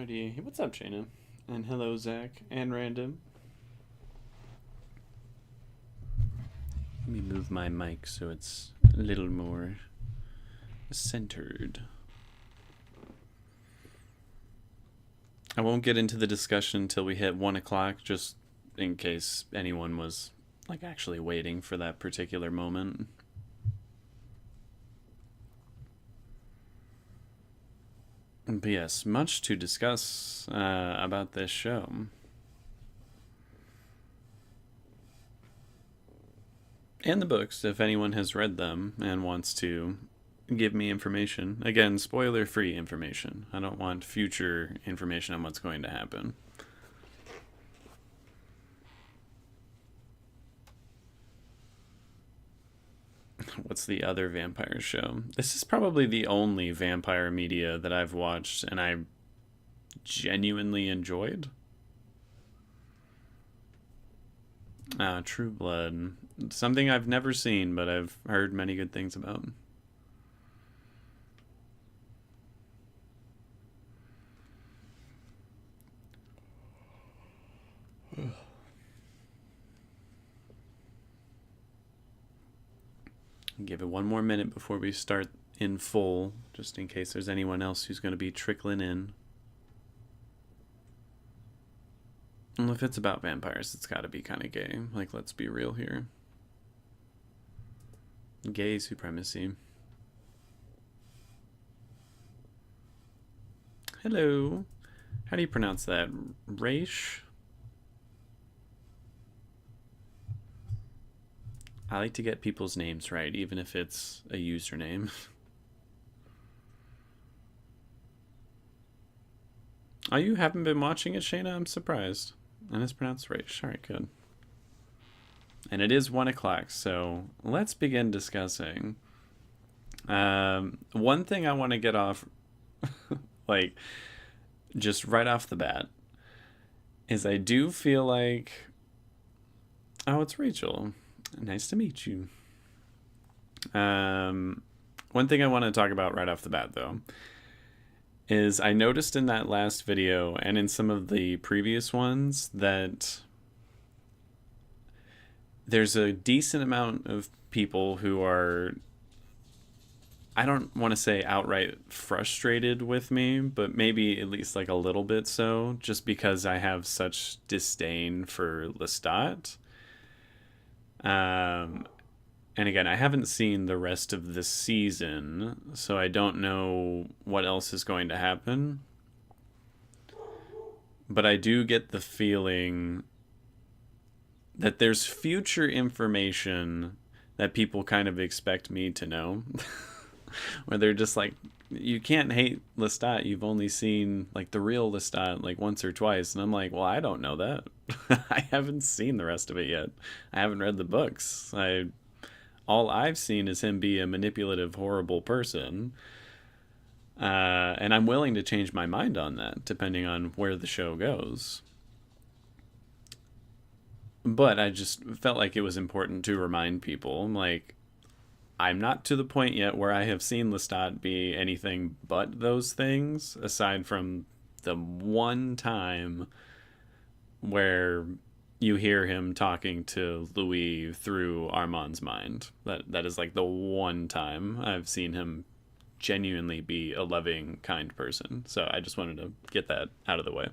Alrighty. What's up, Shayna? And hello, Zach. And Random. Let me move my mic so it's a little more centered. I won't get into the discussion until we hit 1 o'clock, just in case anyone was actually waiting for that particular moment. But yes, much to discuss about this show. And the books, if anyone has read them and wants to give me information. Again, spoiler-free information. I don't want future information on what's going to happen. What's the other vampire show? This is probably the only vampire media that I've watched and I genuinely enjoyed. True Blood. Something I've never seen, but I've heard many good things about. Give it one more minute before we start in full, just in case there's anyone else who's going to be trickling in. Well, if it's about vampires, it's got to be kind of gay. Let's be real here. Gay supremacy. Hello. How do you pronounce that? Raish? I like to get people's names right, even if it's a username. Oh, you haven't been watching it, Shayna? I'm surprised. And it's pronounced Raish. Alright, good. And it is 1 o'clock, so let's begin discussing. One thing I want to get off, just right off the bat, is I do feel like... Oh, it's Rachel. Nice to meet you. One thing I want to talk about right off the bat, though, is I noticed in that last video and in some of the previous ones that there's a decent amount of people who are, I don't want to say outright frustrated with me, but maybe at least a little bit so, just because I have such disdain for Lestat. And again, I haven't seen the rest of the season, so I don't know what else is going to happen. But I do get the feeling that there's future information that people kind of expect me to know. Where they're just you can't hate Lestat. You've only seen the real Lestat once or twice. And I'm well, I don't know that. I haven't seen the rest of it yet. I haven't read the books. All I've seen is him be a manipulative, horrible person. And I'm willing to change my mind on that, depending on where the show goes. But I just felt like it was important to remind people, I'm not to the point yet where I have seen Lestat be anything but those things, aside from the one time where you hear him talking to Louie through Armand's mind. That is the one time I've seen him genuinely be a loving, kind person. So I just wanted to get that out of the way.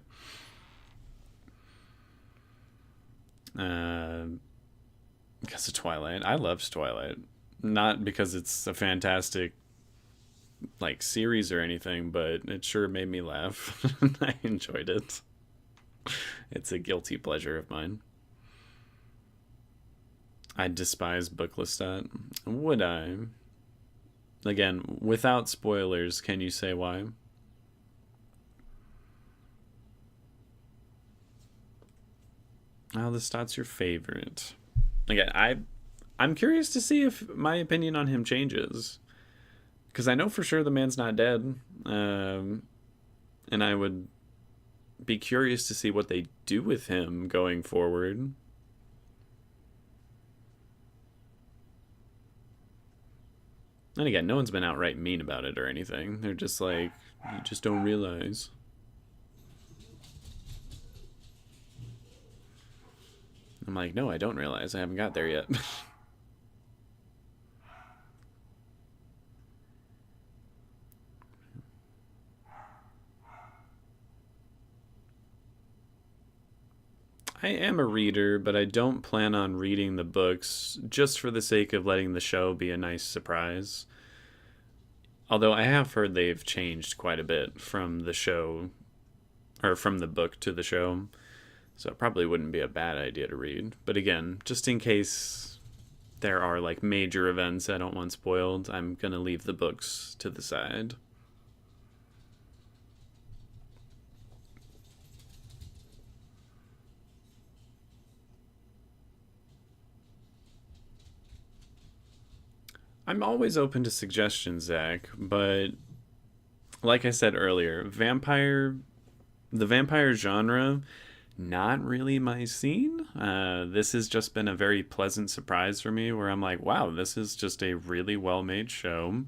Because of Twilight. I loved Twilight. Not because it's a fantastic series or anything, but it sure made me laugh. I enjoyed it. It's a guilty pleasure of mine. I despise book Lestat. Would I? Again, without spoilers, can you say why? Oh, Lestat's your favorite. Again, I'm curious to see if my opinion on him changes. Because I know for sure the man's not dead. And I would be curious to see what they do with him going forward. And again, no one's been outright mean about it or anything. They're just you just don't realize. I'm like, no, I don't realize I haven't got there yet. I am a reader, but I don't plan on reading the books just for the sake of letting the show be a nice surprise. Although I have heard they've changed quite a bit from the show, or from the book to the show, so it probably wouldn't be a bad idea to read. But again, just in case there are like major events I don't want spoiled, I'm gonna leave the books to the side. I'm always open to suggestions, Zach, but like I said earlier, the vampire genre, not really my scene. This has just been a very pleasant surprise for me where I'm like, wow, this is just a really well made show.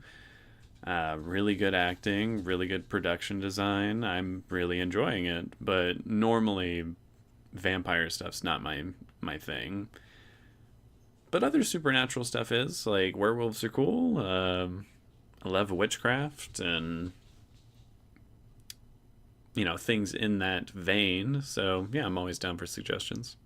Really good acting, really good production design. I'm really enjoying it, but normally vampire stuff's not my thing. But other supernatural stuff is like werewolves are cool. I love witchcraft and things in that vein. So yeah, I'm always down for suggestions.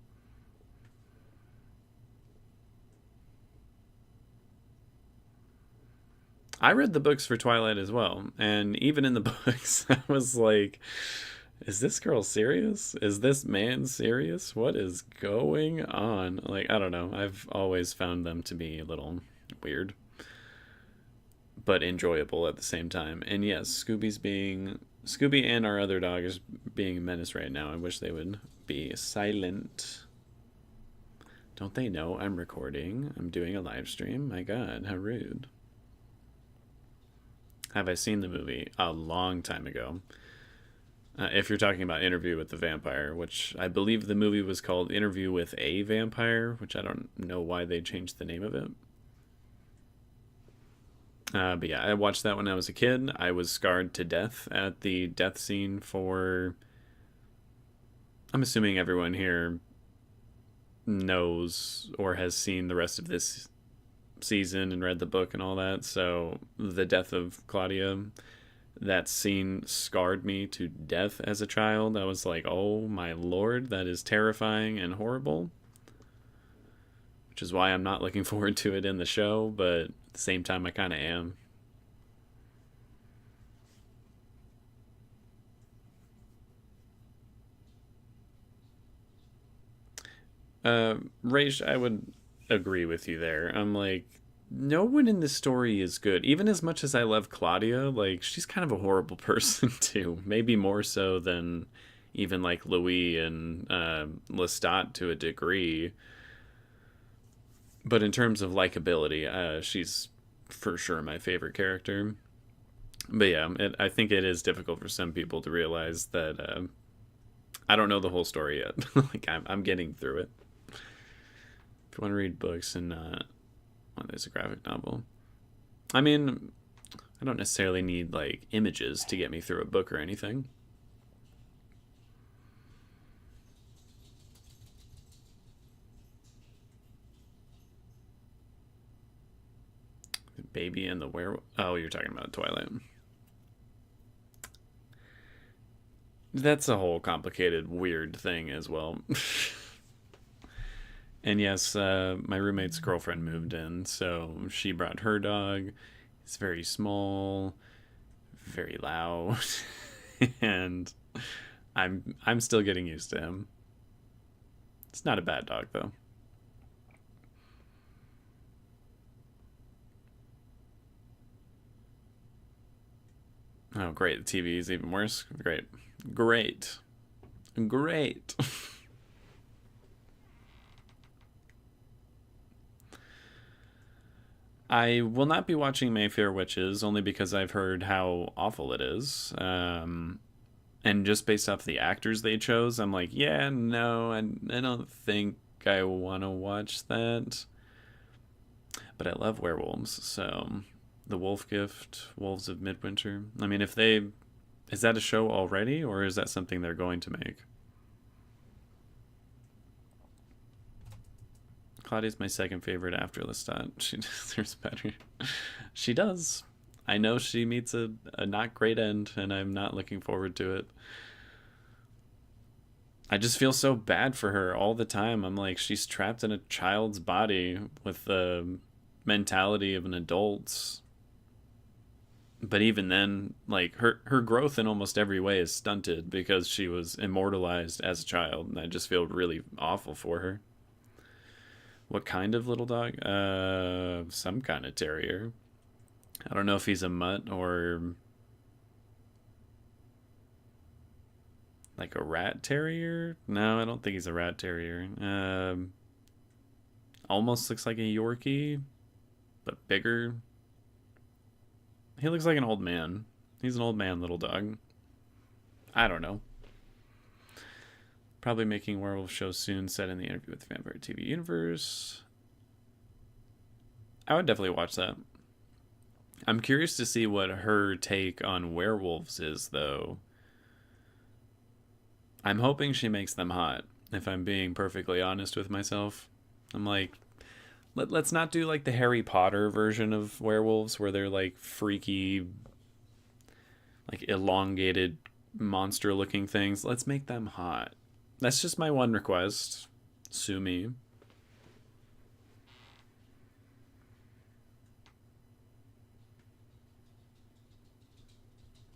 I read the books for Twilight as well, and even in the books, I was like, "Is this girl serious? Is this man serious? What is going on?" Like, I don't know. I've always found them to be a little weird, but enjoyable at the same time. And yes, Scooby and our other dog is being a menace right now. I wish they would be silent. Don't they know I'm recording? I'm doing a live stream. My God, how rude. Have I seen the movie? A long time ago. If you're talking about Interview with the Vampire, which I believe the movie was called Interview with a Vampire, which I don't know why they changed the name of it. But yeah, I watched that when I was a kid. I was scarred to death at the death scene for. I'm assuming everyone here knows or has seen the rest of this season and read the book and all that. So the death of Claudia, that scene scarred me to death as a child. I was like, oh my lord, that is terrifying and horrible. Which is why I'm not looking forward to it in the show, but at the same time, I kind of am. Raish, I would agree with you there. I'm like, no one in this story is good. Even as much as I love Claudia, like, she's kind of a horrible person, too. Maybe more so than even, like, Louie and Lestat to a degree. But in terms of likability, she's for sure my favorite character. But yeah, I think it is difficult for some people to realize that I don't know the whole story yet. Like I'm getting through it. If you want to read books and well, there's a graphic novel. I mean, I don't necessarily need like images to get me through a book or anything. Baby and the Werewolf. Oh, you're talking about Twilight. That's a whole complicated, weird thing as well. And yes, my roommate's girlfriend moved in, so she brought her dog. It's very small, very loud, and I'm still getting used to him. It's not a bad dog though. Oh, great! The TV is even worse. Great, great, great. I will not be watching Mayfair Witches only because I've heard how awful it is. And just based off the actors they chose, I'm like, yeah, no, I don't think I want to watch that. But I love werewolves, so The Wolf Gift, Wolves of Midwinter. I mean, if they. Is that a show already, or is that something they're going to make? Claudia's my second favorite after Lestat. She deserves better. She does. I know she meets a not great end, and I'm not looking forward to it. I just feel so bad for her all the time. I'm like, she's trapped in a child's body with the mentality of an adult. But even then, like, her growth in almost every way is stunted because she was immortalized as a child, and I just feel really awful for her. What kind of little dog? Some kind of terrier. I don't know if he's a mutt or like a rat terrier. No, I don't think he's a rat terrier. Almost looks like a Yorkie, but bigger. He looks like an old man. He's an old man little dog. I don't know. Probably making werewolf show soon, set in the Interview with the Vampire TV universe. I would definitely watch that. I'm curious to see what her take on werewolves is, though. I'm hoping she makes them hot, if I'm being perfectly honest with myself. I'm like, let's not do like the Harry Potter version of werewolves where they're like freaky, like elongated monster looking things. Let's make them hot. That's just my one request. Sue me.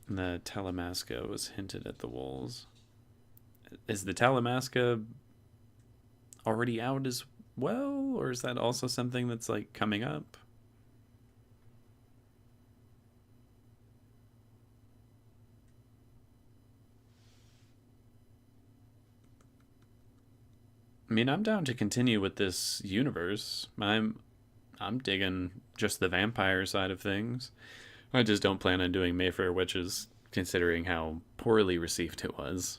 The Talamasca was hinted at the wolves. Is the Talamasca already out as well, or is that also something that's like coming up? I mean, I'm down to continue with this universe. I'm digging just the vampire side of things. I just don't plan on doing Mayfair Witches, considering how poorly received it was.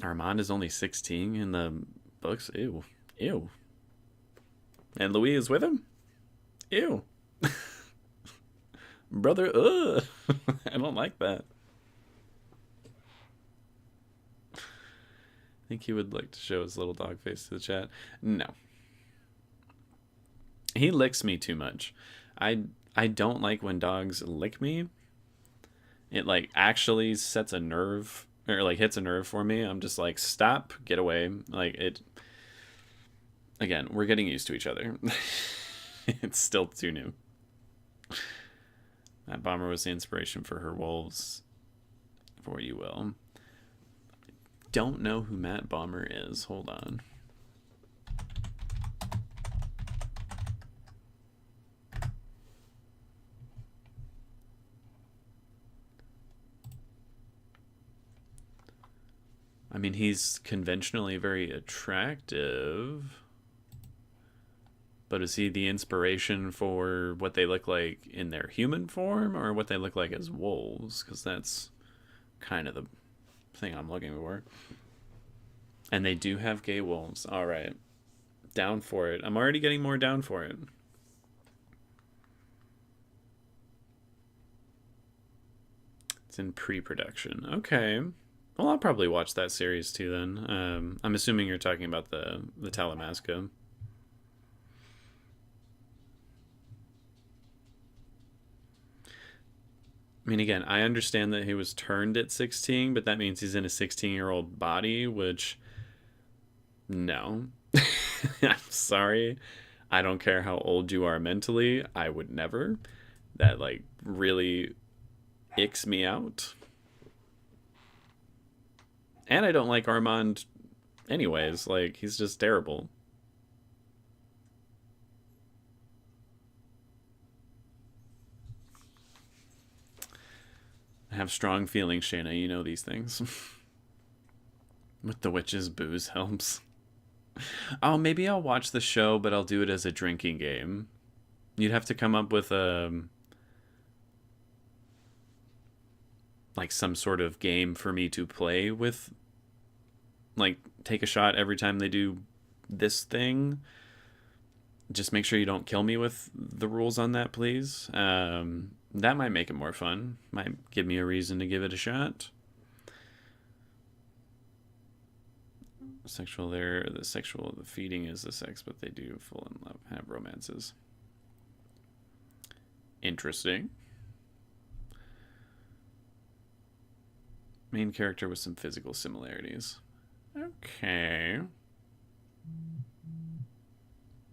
Armand is only 16 in the books. Ew. Ew. And Louie is with him? Ew. Brother, ugh. I don't like that. I think he would like to show his little dog face to the chat. No. He licks me too much. I don't like when dogs lick me. It like actually sets a nerve or like hits a nerve for me. I'm just like, stop, get away. Like it again, we're getting used to each other. It's still too new. That bomber was the inspiration for her wolves. For you will. Don't know who Matt Bomber is. Hold on. I mean, he's conventionally very attractive. But is he the inspiration for what they look like in their human form or what they look like as wolves? Because that's kind of the thing I'm looking for. And they do have gay wolves. All right. Down for it. I'm already getting more down for it. It's in pre-production. Okay. Well, I'll probably watch that series too then. I'm assuming you're talking about the Talamasca. I mean, again, I understand that he was turned at 16, but that means he's in a 16-year-old body, which, no. I'm sorry. I don't care how old you are mentally. I would never. That, like, really icks me out. And I don't like Armand anyways. Like, he's just terrible. I have strong feelings, Shayna. You know these things. With the witches, booze helps. Oh, maybe I'll watch the show, but I'll do it as a drinking game. You'd have to come up with like some sort of game for me to play with. Like, take a shot every time they do this thing. Just make sure you don't kill me with the rules on that, please. That might make it more fun. Might give me a reason to give it a shot. the feeding is the sex, but they do fall in love, have romances. Interesting. Main character with some physical similarities. Okay.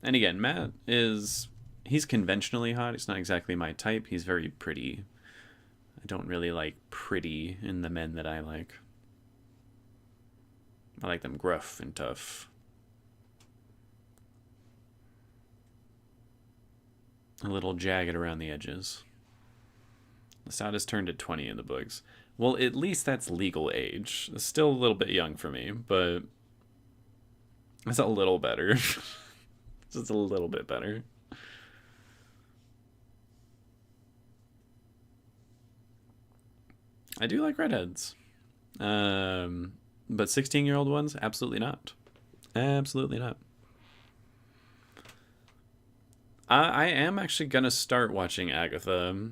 And again, Matt he's conventionally hot. He's not exactly my type. He's very pretty. I don't really like pretty in the men that I like. I like them gruff and tough. A little jagged around the edges. Lestat is turned at 20 in the books. Well, at least that's legal age. It's still a little bit young for me, but it's a little better. Just a little bit better. I do like redheads. But 16-year-old ones, absolutely not. Absolutely not. I am actually going to start watching Agatha.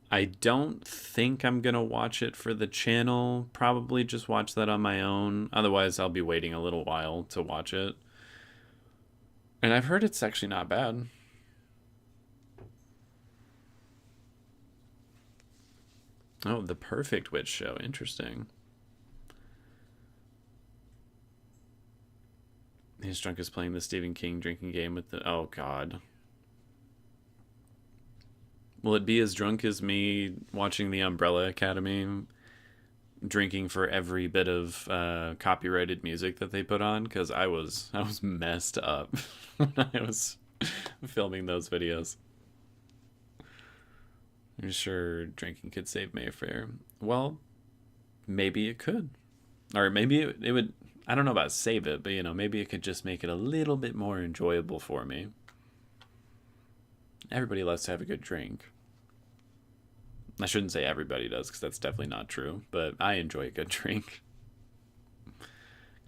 I don't think I'm going to watch it for the channel. Probably just watch that on my own. Otherwise, I'll be waiting a little while to watch it. And I've heard it's actually not bad. Oh, The Perfect Witch Show. Interesting. He's drunk as playing the Stephen King drinking game with the... Oh, God. Will it be as drunk as me watching The Umbrella Academy, drinking for every bit of copyrighted music that they put on? Because I was messed up when I was filming those videos. I'm sure drinking could save Mayfair. Well, maybe it could. Or maybe it would... I don't know about save it, but, maybe it could just make it a little bit more enjoyable for me. Everybody loves to have a good drink. I shouldn't say everybody does, because that's definitely not true, but I enjoy a good drink.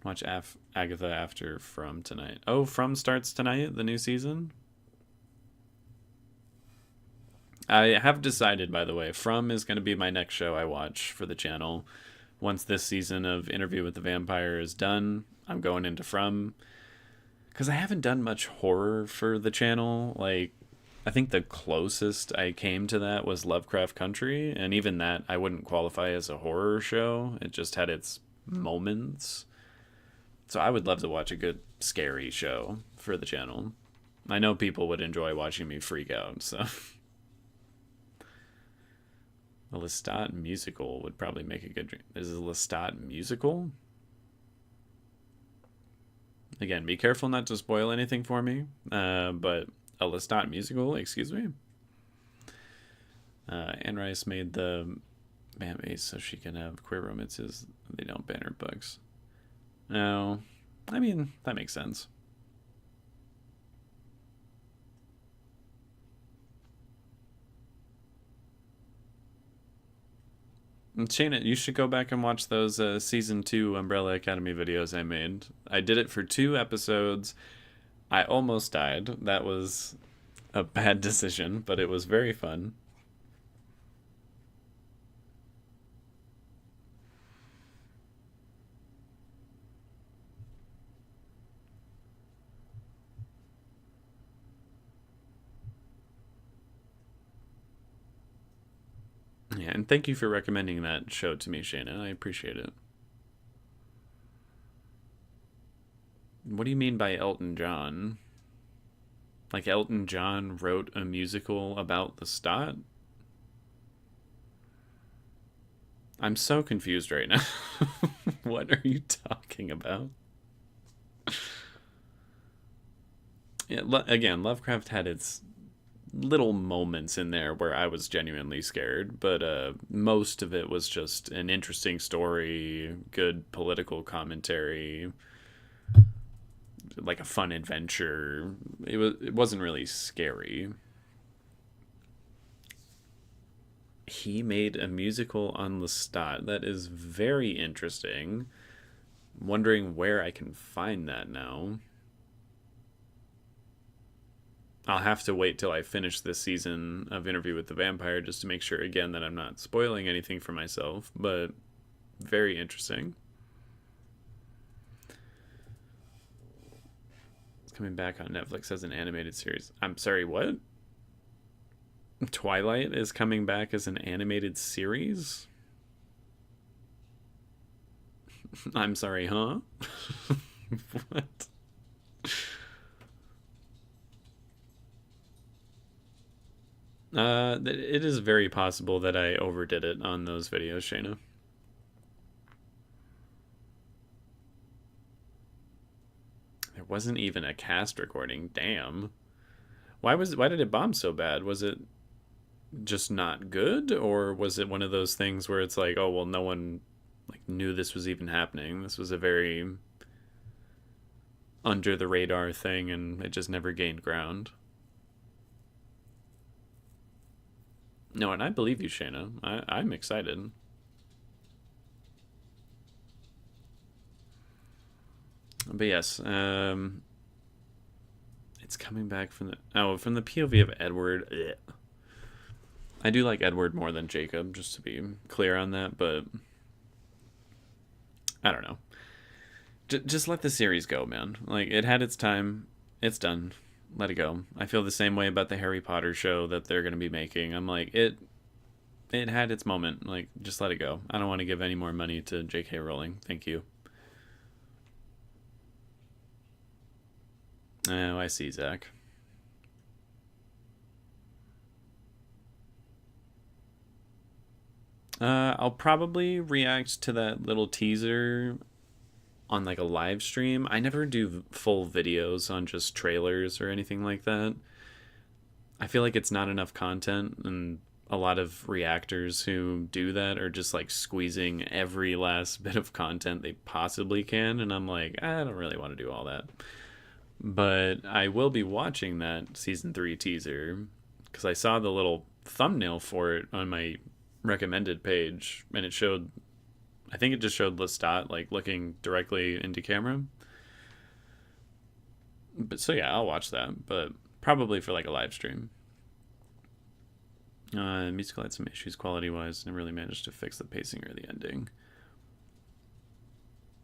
Watch Agatha after From tonight. Oh, From starts tonight, the new season? I have decided, by the way, From is going to be my next show I watch for the channel. Once this season of Interview with the Vampire is done, I'm going into From. Because I haven't done much horror for the channel. Like, I think the closest I came to that was Lovecraft Country. And even that, I wouldn't qualify as a horror show. It just had its moments. So I would love to watch a good scary show for the channel. I know people would enjoy watching me freak out, so... A Lestat musical would probably make a good drink. Is a Lestat musical? Again, be careful not to spoil anything for me. But a Lestat musical, excuse me. Anne Rice made the fan base so she can have queer romances. They don't ban her books. No, I mean, that makes sense. Shayna, you should go back and watch those season 2 Umbrella Academy videos I made. I did it for 2 episodes. I almost died. That was a bad decision, but it was very fun. Yeah, and thank you for recommending that show to me, Shannon. I appreciate it. What do you mean by Elton John? Like Elton John wrote a musical about Lestat? I'm so confused right now. What are you talking about? Yeah, again, Lovecraft had its little moments in there where I was genuinely scared, but most of it was just an interesting story, good political commentary, like a fun adventure. It wasn't really scary. He made a musical on Lestat. That is very interesting. I'm wondering where I can find that now. I'll have to wait till I finish this season of Interview with the Vampire just to make sure, again, that I'm not spoiling anything for myself, but very interesting. coming back on Netflix as an animated series. I'm sorry, what? Twilight is coming back as an animated series? I'm sorry, huh? What? It is very possible that I overdid it on those videos, Shayna. There wasn't even a cast recording. Damn. Why did it bomb so bad? Was it just not good, or was it one of those things where it's like, oh well, no one like knew this was even happening. This was a very under the radar thing and it just never gained ground. No, and I believe you, Shayna. I'm excited. But yes, it's coming back from the POV of Edward. Ugh. I do like Edward more than Jacob, just to be clear on that, but I don't know. Just let the series go, man. Like, it had its time. It's done. Let it go. I feel the same way about the Harry Potter show that they're going to be making. I'm like, it had its moment. Like, just let it go. I don't want to give any more money to J.K. Rowling. Thank you. Oh, I see, Zach. I'll probably react to that little teaser on like a live stream. I never do full videos on just trailers or anything like that. I feel like it's not enough content, and a lot of reactors who do that are just like squeezing every last bit of content they possibly can, and I'm like, I don't really want to do all that. But I will be watching that season 3 teaser because I saw the little thumbnail for it on my recommended page, and it showed, I think it just showed Lestat like looking directly into camera. But so yeah, I'll watch that, but probably for like a live stream. Musical had some issues quality wise, and really managed to fix the pacing or the ending.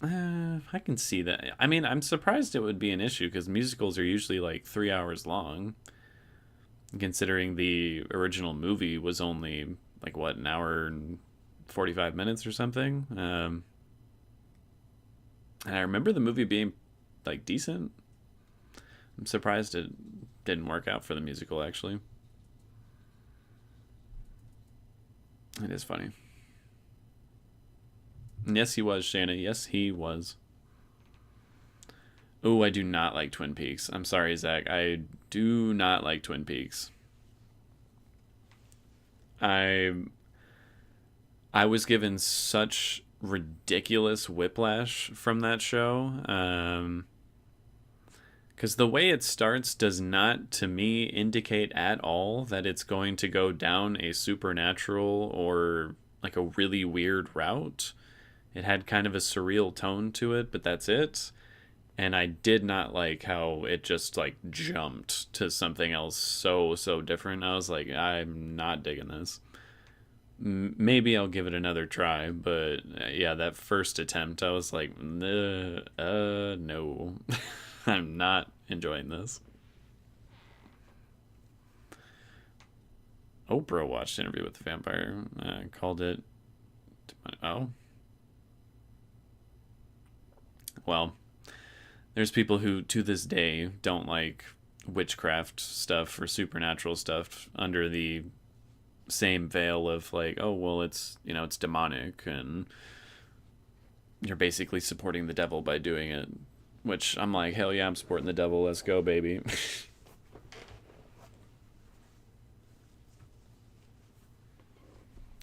I can see that. I mean, I'm surprised it would be an issue because musicals are usually like 3 hours long, considering the original movie was only like what, an hour and 45 minutes or something. And I remember the movie being like decent. I'm surprised it didn't work out for the musical, actually. It is funny. And yes, he was, Shanna. Yes, he was. Oh, I do not like Twin Peaks. I'm sorry, Zach. I do not like Twin Peaks. I was given such ridiculous whiplash from that show. Because the way it starts does not, to me, indicate at all that it's going to go down a supernatural or like a really weird route. It had kind of a surreal tone to it, but that's it. And I did not like how it just like jumped to something else so different. I was like, I'm not digging this. Maybe I'll give it another try, but yeah, that first attempt, I was like, no, I'm not enjoying this. Oprah watched Interview with the Vampire, called it. Oh, well, there's people who to this day don't like witchcraft stuff or supernatural stuff under the same veil of like, oh well, it's, you know, it's demonic and you're basically supporting the devil by doing it, which I'm like, hell yeah, I'm supporting the devil, let's go, baby.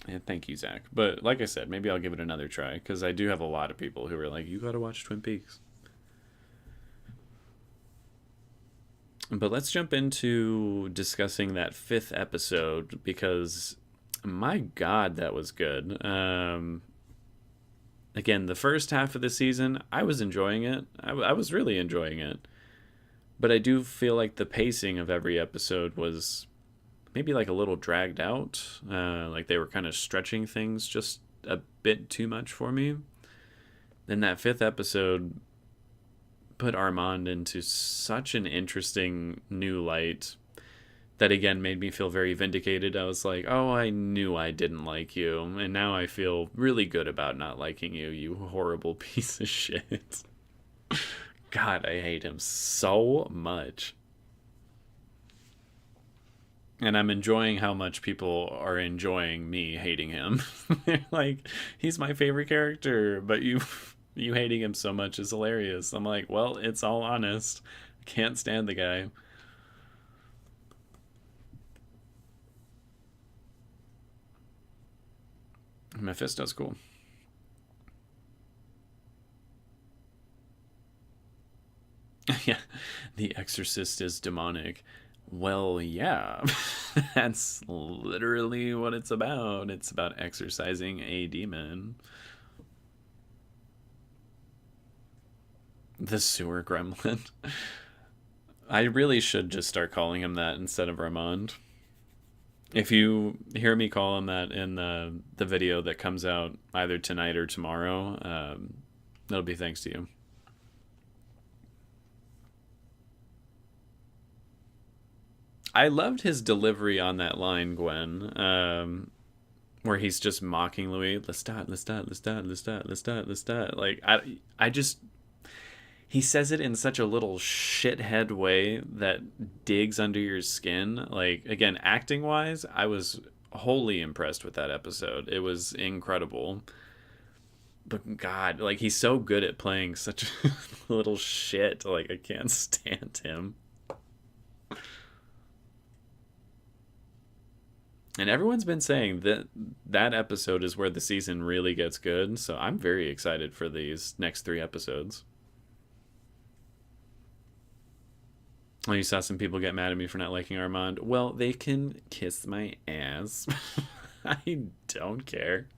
Yeah, thank you, Zach. But like I said, maybe I'll give it another try because I do have a lot of people who are like, you gotta watch Twin Peaks. But let's jump into discussing that 5th episode because my God, that was good. Again, the first half of the season, I was enjoying it. I was really enjoying it. But I do feel like the pacing of every episode was maybe like a little dragged out. Like they were kind of stretching things just a bit too much for me. Then that 5th episode put Armand into such an interesting new light that again made me feel very vindicated. I was like, oh, I knew I didn't like you, and now I feel really good about not liking you, you horrible piece of shit. God, I hate him so much. And I'm enjoying how much people are enjoying me hating him. They're like, he's my favorite character, but you hating him so much is hilarious. I'm like, well, it's all honest. I can't stand the guy. Mephisto's cool. Yeah, The Exorcist is demonic. Well, yeah, that's literally what it's about. It's about exorcising a demon. The sewer gremlin. I really should just start calling him that instead of Armand. If you hear me call him that in the video that comes out either tonight or tomorrow, that'll be thanks to you. I loved his delivery on that line, Gwen, where he's just mocking Louie. Lestat, Lestat, Lestat, Lestat, Lestat, Lestat. Like, I just he says it in such a little shithead way that digs under your skin. Like, again, acting wise, I was wholly impressed with that episode. It was incredible. But God, like, he's so good at playing such a little shit. Like, I can't stand him. And everyone's been saying that that episode is where the season really gets good. So I'm very excited for these next 3 episodes. Oh, you saw some people get mad at me for not liking Armand. Well, they can kiss my ass. I don't care.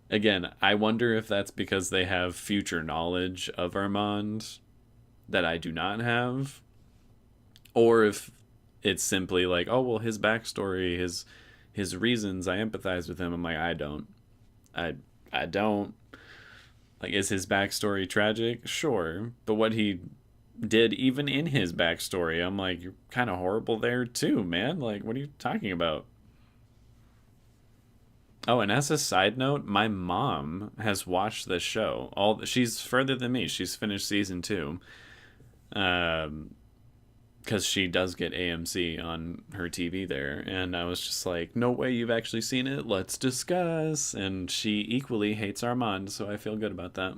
Again, I wonder if that's because they have future knowledge of Armand that I do not have, or if it's simply like, oh well, his backstory, his reasons, I empathize with him. I'm like, I don't. I don't. Like, is his backstory tragic? Sure. But what he did, even in his backstory, I'm like, you're kind of horrible there too, man. Like, what are you talking about? Oh, and as a side note, my mom has watched this show. She's further than me. She's finished season 2. Because she does get AMC on her TV there, and I was just like, no way you've actually seen it, let's discuss. And she equally hates Armand, so I feel good about that.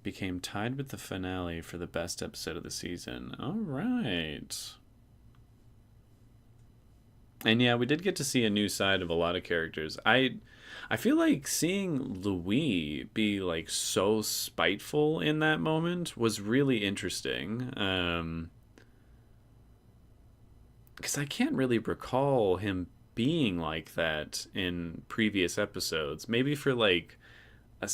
Became tied with the finale for the best episode of the season. All right. And yeah, we did get to see a new side of a lot of characters. I feel like seeing Louie be like so spiteful in that moment was really interesting. Because I can't really recall him being like that in previous episodes. Maybe for like a,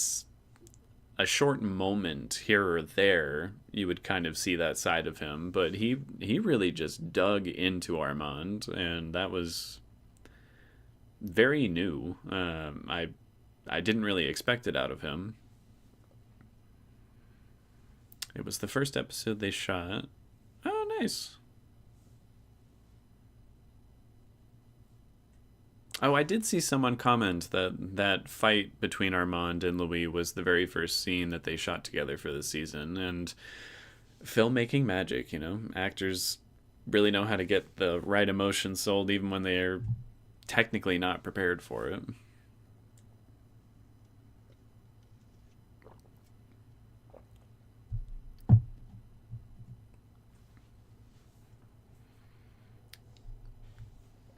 a short moment here or there, you would kind of see that side of him. But he really just dug into Armand, and that was very new. I didn't really expect it out of him. It was the first episode they shot. Oh, nice. Oh, I did see someone comment that that fight between Armand and Louis was the very first scene that they shot together for the season. And filmmaking magic, actors really know how to get the right emotion sold even when they're technically not prepared for it.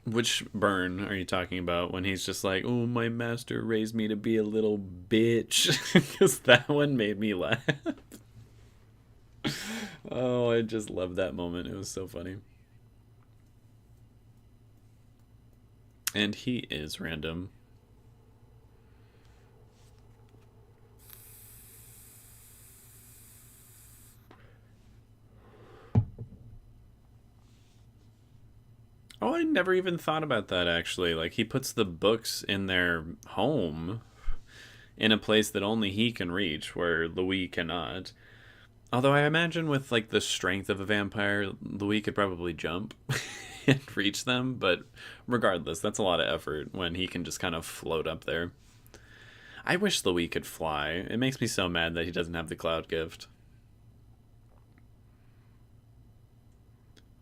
Which burn are you talking about when he's just like, oh, my master raised me to be a little bitch? Because that one made me laugh. Oh, I just loved that moment. It was so funny. And he is random. Oh, I never even thought about that actually. Like he puts the books in their home in a place that only he can reach, where Louis cannot. Although I imagine with like the strength of a vampire, Louis could probably jump and reach them, but regardless, that's a lot of effort when he can just kind of float up there. I wish Louis could fly. It makes me so mad that he doesn't have the cloud gift.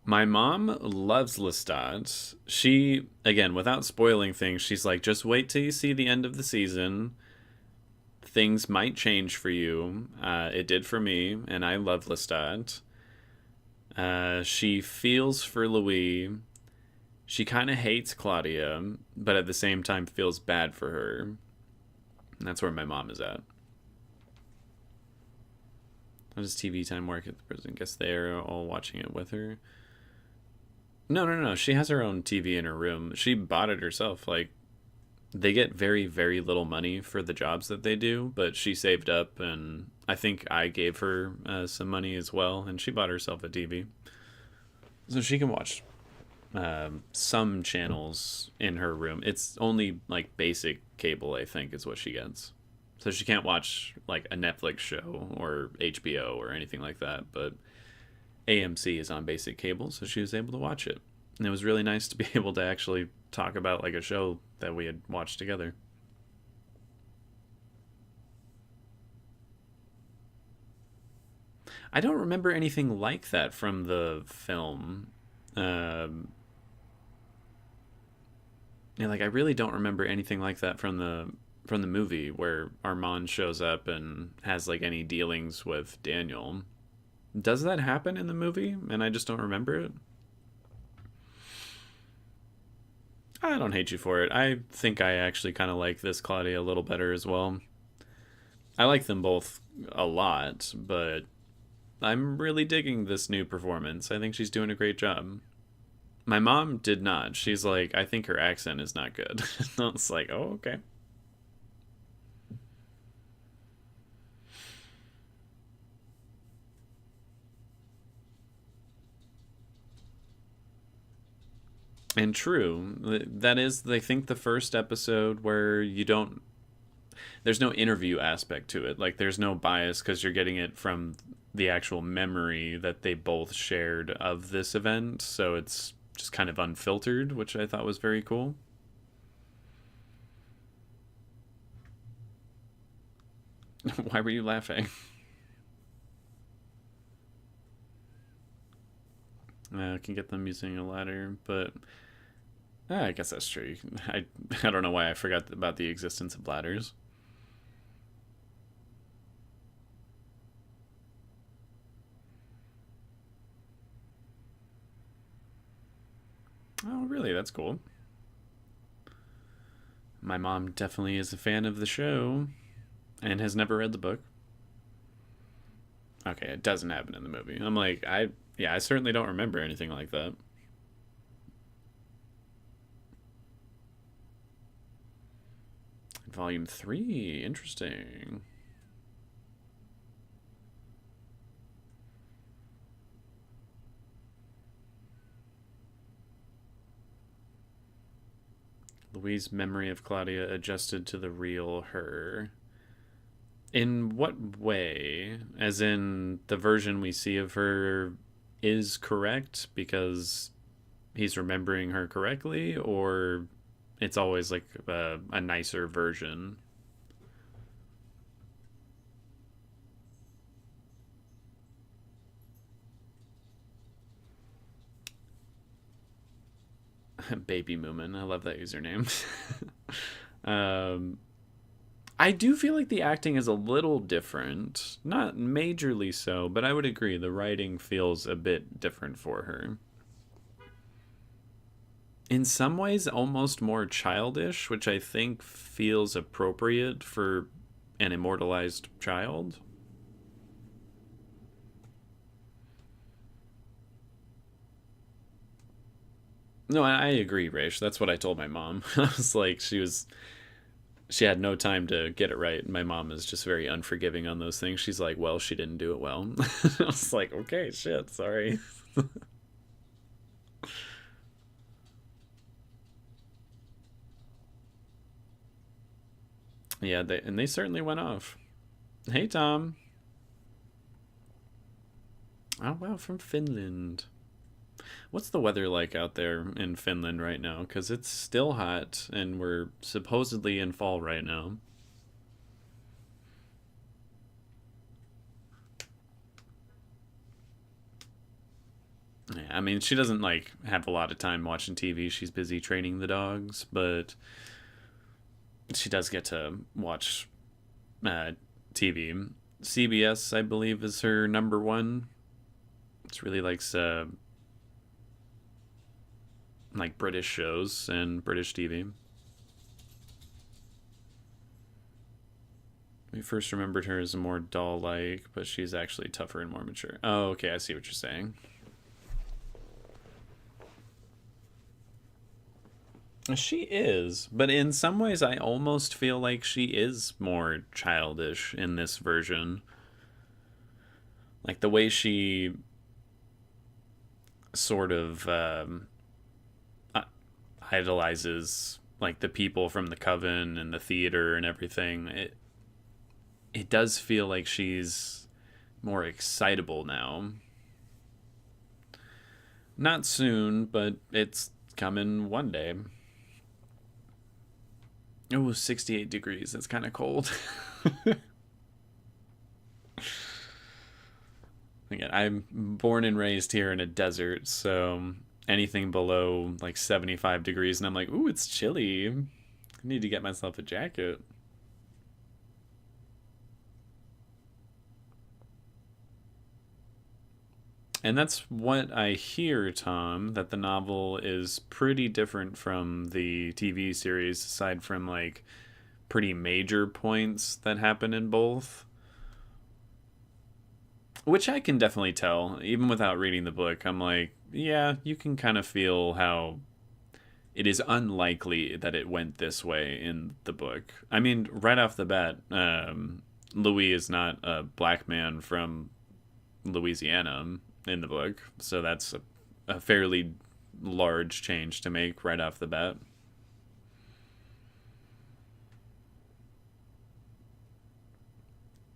My mom loves Lestat. She, again, without spoiling things, she's like, just wait till you see the end of the season. Things might change for you. It did for me, and I love Lestat. She feels for Louis. She kind of hates Claudia, but at the same time feels bad for her. And that's where my mom is at. How does TV time work at the prison? Guess they're all watching it with her. No, no, no. She has her own TV in her room. She bought it herself. Like, they get very, very little money for the jobs that they do, but she saved up, and I think I gave her some money as well, and she bought herself a TV. So she can watch some channels in her room. It's only like basic cable, I think, is what she gets. So she can't watch like a Netflix show or HBO or anything like that, but AMC is on basic cable, so she was able to watch it. And it was really nice to be able to actually talk about like a show that we had watched together. I don't remember anything like that from the film. Um, yeah, like I really don't remember anything like that from the movie where Armand shows up and has like any dealings with Daniel. Does that happen in the movie and I just don't remember it? I don't hate you for it. I think I actually kind of like this Claudia a little better as well. I like them both a lot, but I'm really digging this new performance. I think she's doing a great job. My mom did not. She's like, I think her accent is not good. I was like, oh, okay. And true. That is, I think, the first episode where you don't. There's no interview aspect to it. Like, there's no bias because you're getting it from the actual memory that they both shared of this event. So it's just kind of unfiltered, which I thought was very cool. Why were you laughing? I can get them using a ladder, but I guess that's true. I don't know why I forgot about the existence of ladders. Oh, really? That's cool. My mom definitely is a fan of the show and has never read the book. Okay, it doesn't happen in the movie. I'm like, I certainly don't remember anything like that. Volume 3, interesting. Louise's memory of Claudia adjusted to the real her. In what way? As in, the version we see of her is correct because he's remembering her correctly, or it's always like a nicer version? Baby Moomin. I love that username. um, I do feel like the acting is a little different. Not majorly so, but I would agree the writing feels a bit different for her. In some ways, almost more childish, which I think feels appropriate for an immortalized child. No, I agree, Raish. That's what I told my mom. I was like, she had no time to get it right. My mom is just very unforgiving on those things. She's like, well, she didn't do it well. I was like, okay, shit, sorry. Yeah, they certainly went off. Hey, Tom. Oh, wow, from Finland. What's the weather like out there in Finland right now? Because it's still hot and we're supposedly in fall right now. Yeah, I mean, she doesn't like have a lot of time watching TV. She's busy training the dogs, but she does get to watch TV. CBS, I believe, is her number one. She really likes like British shows and British TV. We first remembered her as a more doll-like, but she's actually tougher and more mature. Oh, okay, I see what you're saying. She is, but in some ways, I almost feel like she is more childish in this version. Like the way she sort of idolizes like the people from the coven and the theater and everything. It does feel like she's more excitable now. Not soon, but it's coming one day. Oh, 68 degrees. That's kind of cold. Again, I'm born and raised here in a desert, so anything below like 75 degrees, and I'm like, ooh, it's chilly. I need to get myself a jacket. And that's what I hear, Tom, that the novel is pretty different from the TV series, aside from like pretty major points that happen in both. Which I can definitely tell, even without reading the book. I'm like, yeah, you can kind of feel how it is unlikely that it went this way in the book. I mean, right off the bat, Louie is not a black man from Louisiana in the book, so that's a fairly large change to make right off the bat.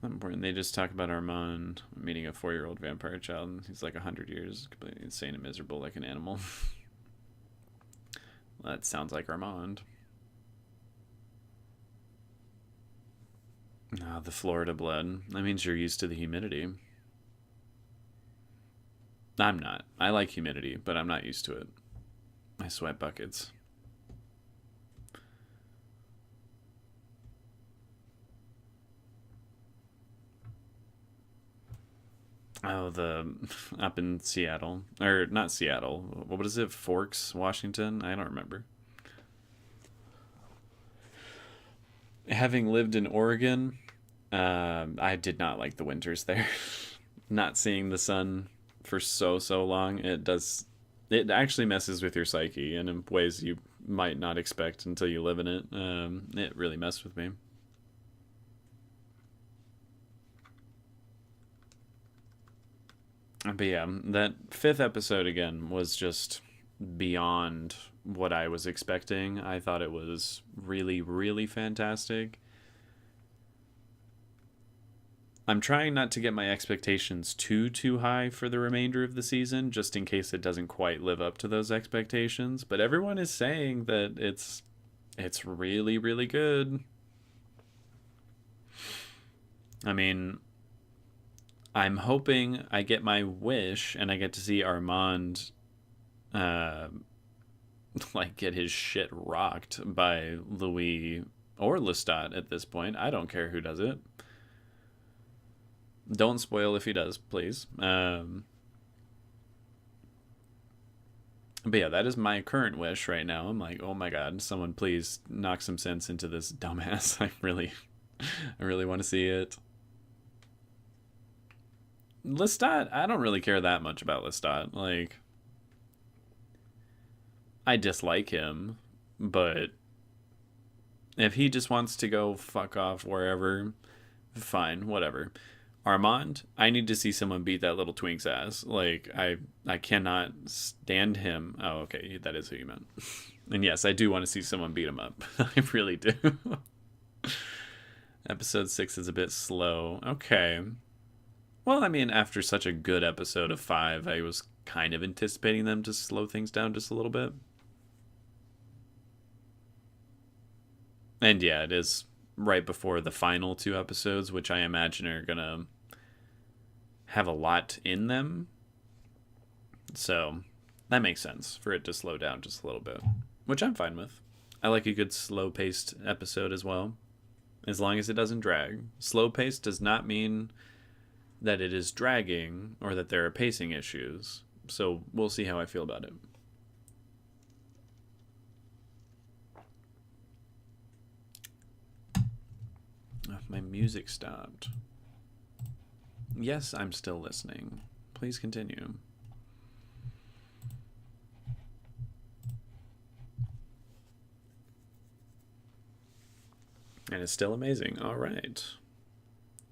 Important. They just talk about Armand meeting a 4-year-old vampire child. And he's like 100 years, completely insane and miserable like an animal. Well, that sounds like Armand. Ah, the Florida blood. That means you're used to the humidity. I'm not. I like humidity, but I'm not used to it. I sweat buckets. Oh, the up in Seattle, or not Seattle. What is it? Forks, Washington. I don't remember. Having lived in Oregon, I did not like the winters there. Not seeing the sun for so long, it does. It actually messes with your psyche in ways you might not expect until you live in it. It really messed with me. But yeah, that fifth episode again was just beyond what I was expecting. I thought it was really, really fantastic. I'm trying not to get my expectations too high for the remainder of the season, just in case it doesn't quite live up to those expectations. But everyone is saying that it's really, really good. I mean, I'm hoping I get my wish and I get to see Armand uh like get his shit rocked by Louis or Lestat at this point. I don't care who does it. Don't spoil if he does, please. But yeah, that is my current wish right now. I'm like, oh my god, someone please knock some sense into this dumbass. I really want to see it. Lestat, I don't really care that much about Lestat. Like, I dislike him, but if he just wants to go fuck off wherever, fine, whatever. Armand, I need to see someone beat that little twink's ass. Like, I cannot stand him. Oh, okay, that is who you meant. And yes, I do want to see someone beat him up. I really do. Episode 6 is a bit slow. Okay. Well, I mean, after such a good episode of 5, I was kind of anticipating them to slow things down just a little bit. And yeah, it is right before the final 2 episodes, which I imagine are going to have a lot in them. So that makes sense for it to slow down just a little bit, which I'm fine with. I like a good slow paced episode as well, as long as it doesn't drag. Slow paced does not mean that it is dragging or that there are pacing issues. So we'll see how I feel about it. Oh, my music stopped. Yes, I'm still listening. Please continue. And it's still amazing. All right.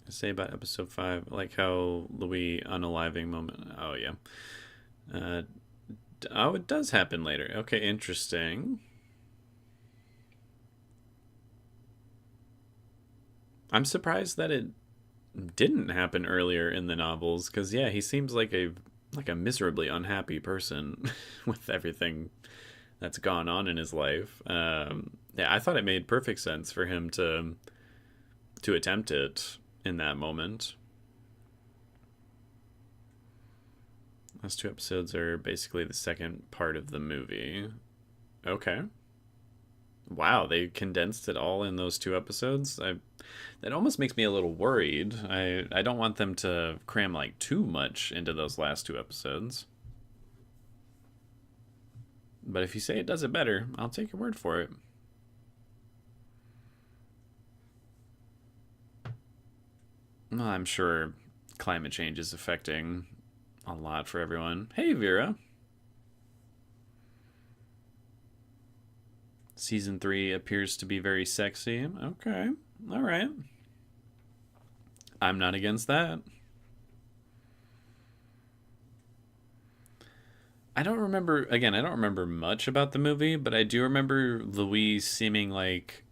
I say about episode 5, like how Louie unaliving moment. Oh, yeah. Oh, it does happen later. Okay, interesting. I'm surprised that it didn't happen earlier in the novels, because yeah, he seems like a miserably unhappy person with everything that's gone on in his life. Yeah, I thought it made perfect sense for him to attempt it in that moment. Those 2 episodes are basically the second part of the movie. Okay. Wow, they condensed it all in those 2 episodes. That almost makes me a little worried. I don't want them to cram like too much into those last 2 episodes. But if you say it does it better, I'll take your word for it. Well, I'm sure climate change is affecting a lot for everyone. Hey, Vera. Season 3 appears to be very sexy. Okay. All right. I'm not against that. I don't remember much about the movie, but I do remember Louis seeming like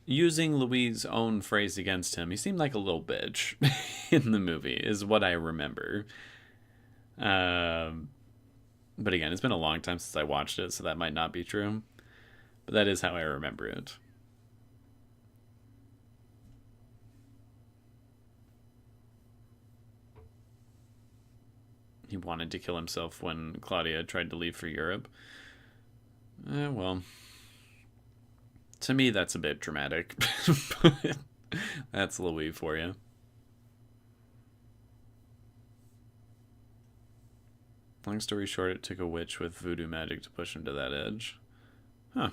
using Louis' own phrase against him. He seemed like a little bitch in the movie, is what I remember. Um, but again, it's been a long time since I watched it, so that might not be true. But that is how I remember it. He wanted to kill himself when Claudia tried to leave for Europe. Well, to me, that's a bit dramatic. That's Louis for you. Long story short, it took a witch with voodoo magic to push him to that edge. Huh.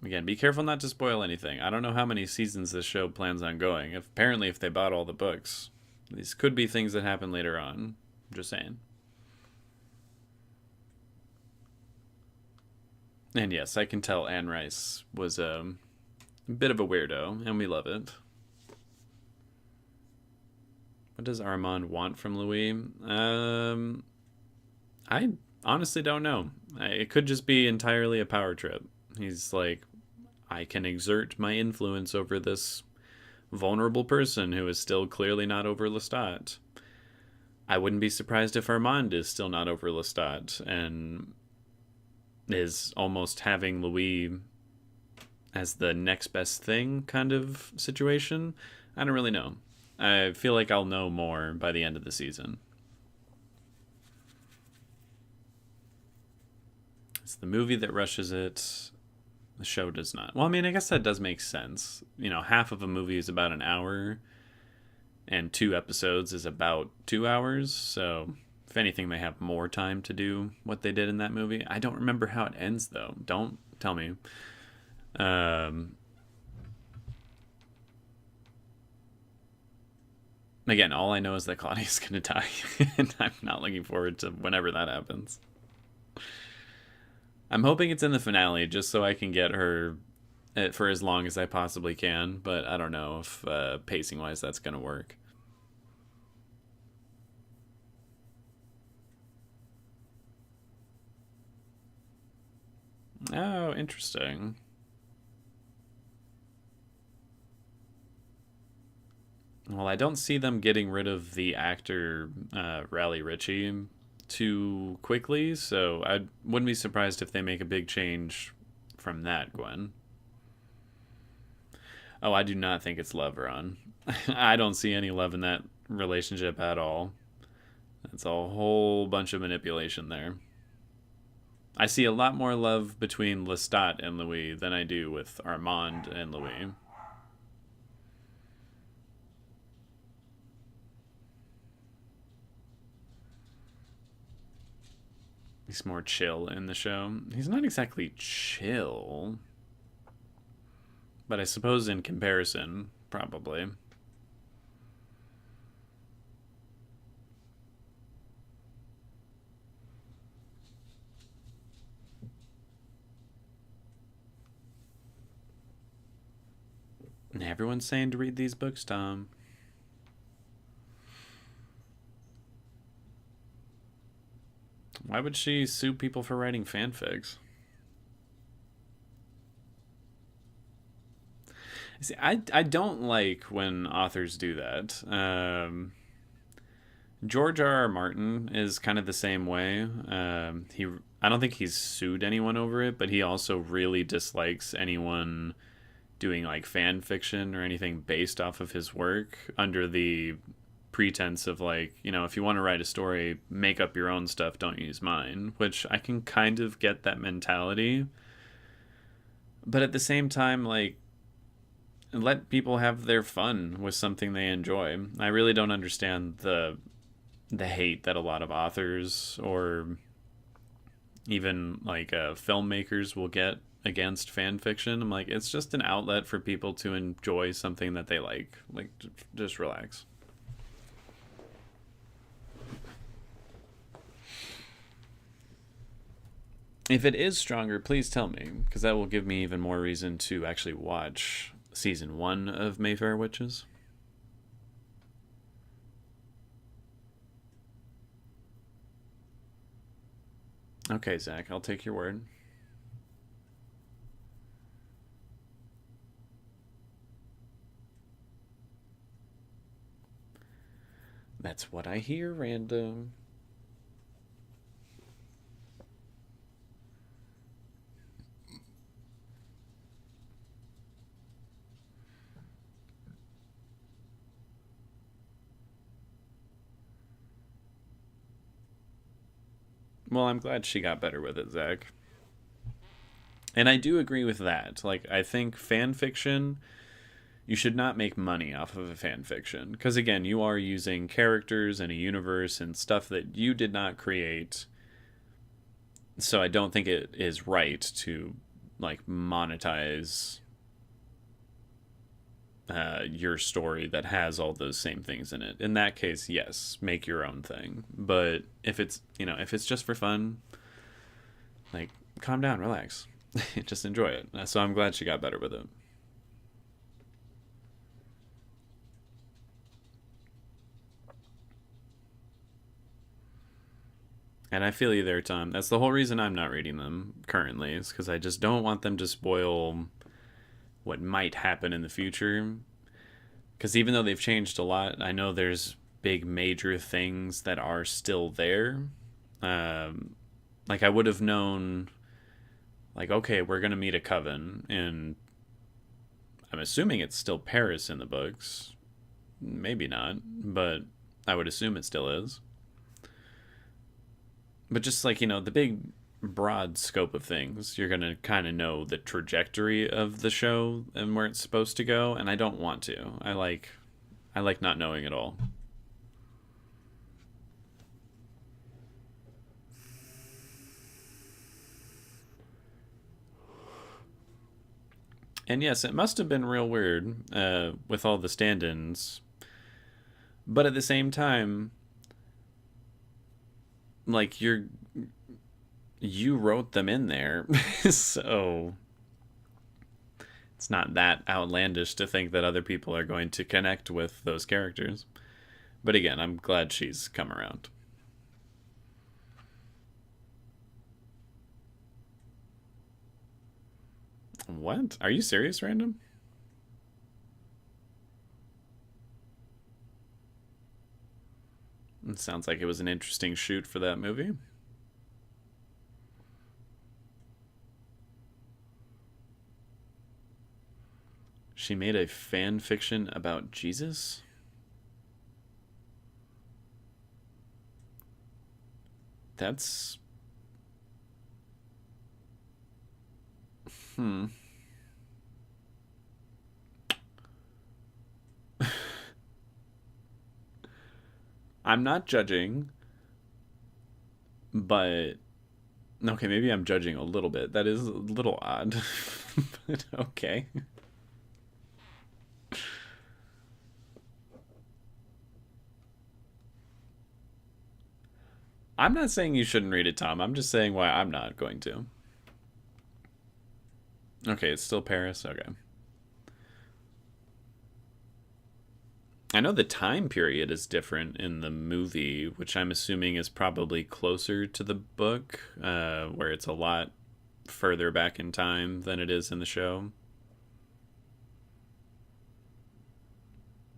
Again, be careful not to spoil anything. I don't know how many seasons this show plans on going. Apparently, if they bought all the books, these could be things that happen later on. I'm just saying. And yes, I can tell Anne Rice was a bit of a weirdo, and we love it. What does Armand want from Louis? I honestly don't know. It could just be entirely a power trip. He's like, I can exert my influence over this vulnerable person who is still clearly not over Lestat. I wouldn't be surprised if Armand is still not over Lestat and is almost having Louis as the next best thing kind of situation. I don't really know. I feel like I'll know more by the end of the season. It's the movie that rushes it. The show does not. Well, I mean, I guess that does make sense. You know, half of a movie is about an hour, and 2 episodes is about 2 hours. So, if anything, they have more time to do what they did in that movie. I don't remember how it ends, though. Don't tell me. Again, all I know is that Claudia's going to die, and I'm not looking forward to whenever that happens. I'm hoping it's in the finale just so I can get her for as long as I possibly can, but I don't know if pacing wise that's going to work. Oh, interesting. Well, I don't see them getting rid of the actor Raleigh Ritchie too quickly, so I wouldn't be surprised if they make a big change from that, Gwen. Oh, I do not think it's love, Ron. I don't see any love in that relationship at all. It's a whole bunch of manipulation there. I see a lot more love between Lestat and Louie than I do with Armand and Louie. He's more chill in the show. He's not exactly chill, but I suppose in comparison, probably. Everyone's saying to read these books, Tom. Why would she sue people for writing fanfics? See, I don't like when authors do that. George R. R. Martin is kind of the same way. I don't think he's sued anyone over it, but he also really dislikes anyone doing like fan fiction or anything based off of his work under the pretense of like, if you want to write a story, make up your own stuff, don't use mine, which I can kind of get that mentality. But at the same time, like, let people have their fun with something they enjoy. I really don't understand the hate that a lot of authors or even like filmmakers will get against fan fiction. I'm like, it's just an outlet for people to enjoy something that they like. Like, just relax. If it is stronger, please tell me, because that will give me even more reason to actually watch season 1 of Mayfair Witches. Okay, Zach, I'll take your word. That's what I hear, random. Well, I'm glad she got better with it, Zach. And I do agree with that. Like, I think fan fiction, you should not make money off of a fan fiction. Because, again, you are using characters and a universe and stuff that you did not create. So I don't think it is right to, like, monetize your story that has all those same things in it. In that case, yes, make your own thing. But if it's just for fun, like, calm down, relax. Just enjoy it. So I'm glad she got better with it. And I feel you there, Tom. That's the whole reason I'm not reading them currently, is because I just don't want them to spoil what might happen in the future. Because even though they've changed a lot, I know there's big major things that are still there. Um, like I would have known, like, okay, we're gonna meet a coven, and I'm assuming it's still Paris in the books. Maybe not, but I would assume it still is. But just like, the big broad scope of things, you're going to kind of know the trajectory of the show and where it's supposed to go, and I don't want to. I like not knowing it all. And yes, it must have been real weird with all the stand-ins, but at the same time, like you wrote them in there, so it's not that outlandish to think that other people are going to connect with those characters. But again, I'm glad she's come around. What? Are you serious, random? It sounds like it was an interesting shoot for that movie. She made a fan fiction about Jesus? That's. Hmm. I'm not judging, but. Okay, maybe I'm judging a little bit. That is a little odd. But okay. I'm not saying you shouldn't read it, Tom. I'm just saying why I'm not going to. Okay, it's still Paris. Okay. I know the time period is different in the movie, which I'm assuming is probably closer to the book, where it's a lot further back in time than it is in the show.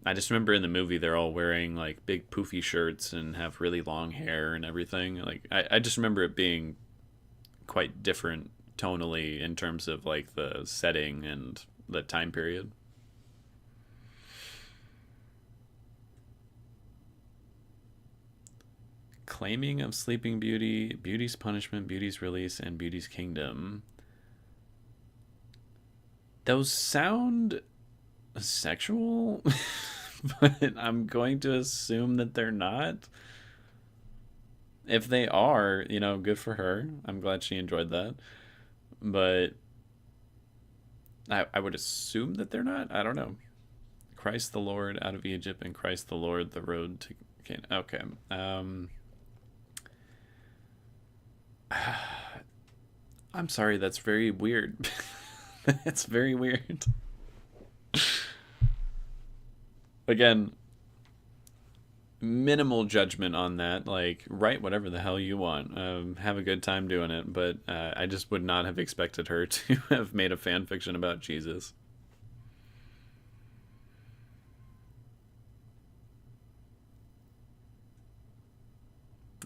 I just remember in the movie they're all wearing like big poofy shirts and have really long hair and everything. Like I just remember it being quite different tonally in terms of like the setting and the time period. Claiming of Sleeping Beauty, Beauty's Punishment, Beauty's Release, and Beauty's Kingdom. Those sound sexual, but I'm going to assume that they're not. If they are, good for her. I'm glad she enjoyed that. But I would assume that they're not. I don't know. Christ the Lord out of Egypt and Christ the Lord the road to Canaan. Okay. I'm sorry, that's very weird. That's very weird. Again, minimal judgment on that. Like, write whatever the hell you want. Have a good time doing it. But I just would not have expected her to have made a fan fiction about Jesus.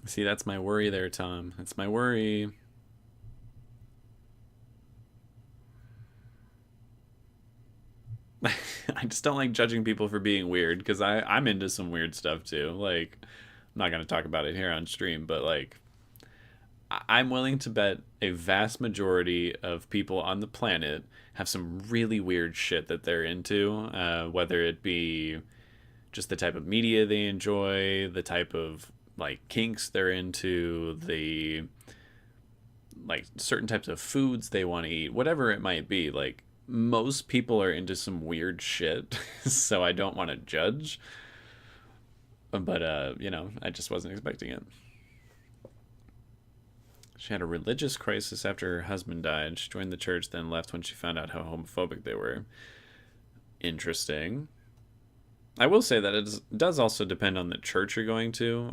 See, that's my worry there, Tom. That's my worry. I just don't like judging people for being weird because I'm into some weird stuff too. Like, I'm not going to talk about it here on stream, but like, I'm willing to bet a vast majority of people on the planet have some really weird shit that they're into, whether it be just the type of media they enjoy, the type of like kinks they're into, the like certain types of foods they want to eat, whatever it might be. Like most people are into some weird shit, so I don't want to judge. But I just wasn't expecting it. She had a religious crisis after her husband died. She joined the church, then left when she found out how homophobic they were. Interesting. I will say that it does also depend on the church you're going to.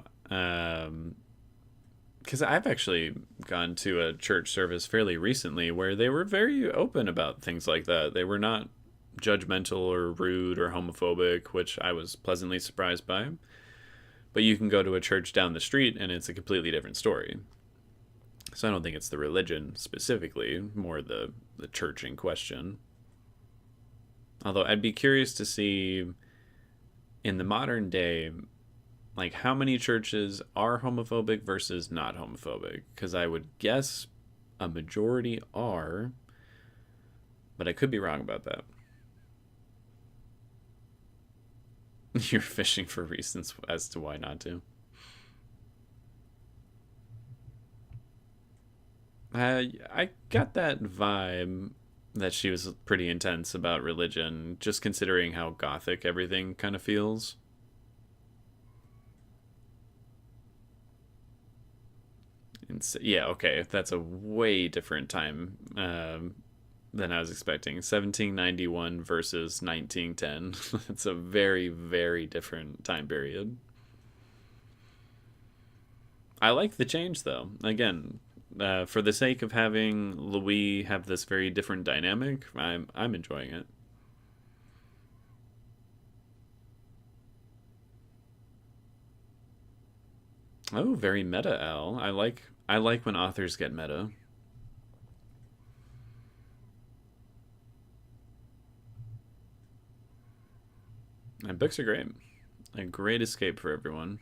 Because I've actually gone to a church service fairly recently where they were very open about things like that. They were not judgmental or rude or homophobic, which I was pleasantly surprised by. But you can go to a church down the street and it's a completely different story. So I don't think it's the religion specifically, more the church in question. Although I'd be curious to see in the modern day, like how many churches are homophobic versus not homophobic. Because I would guess a majority are, but I could be wrong about that. You're fishing for reasons as to why not to. I got that vibe that she was pretty intense about religion, just considering how gothic everything kind of feels. And so, yeah, okay, that's a way different time than I was expecting. 1791 versus 1910. It's a very, very different time period. I like the change, though. Again, for the sake of having Louie have this very different dynamic, I'm enjoying it. Oh, very meta, Al. I like when authors get meta. And books are great. A great escape for everyone.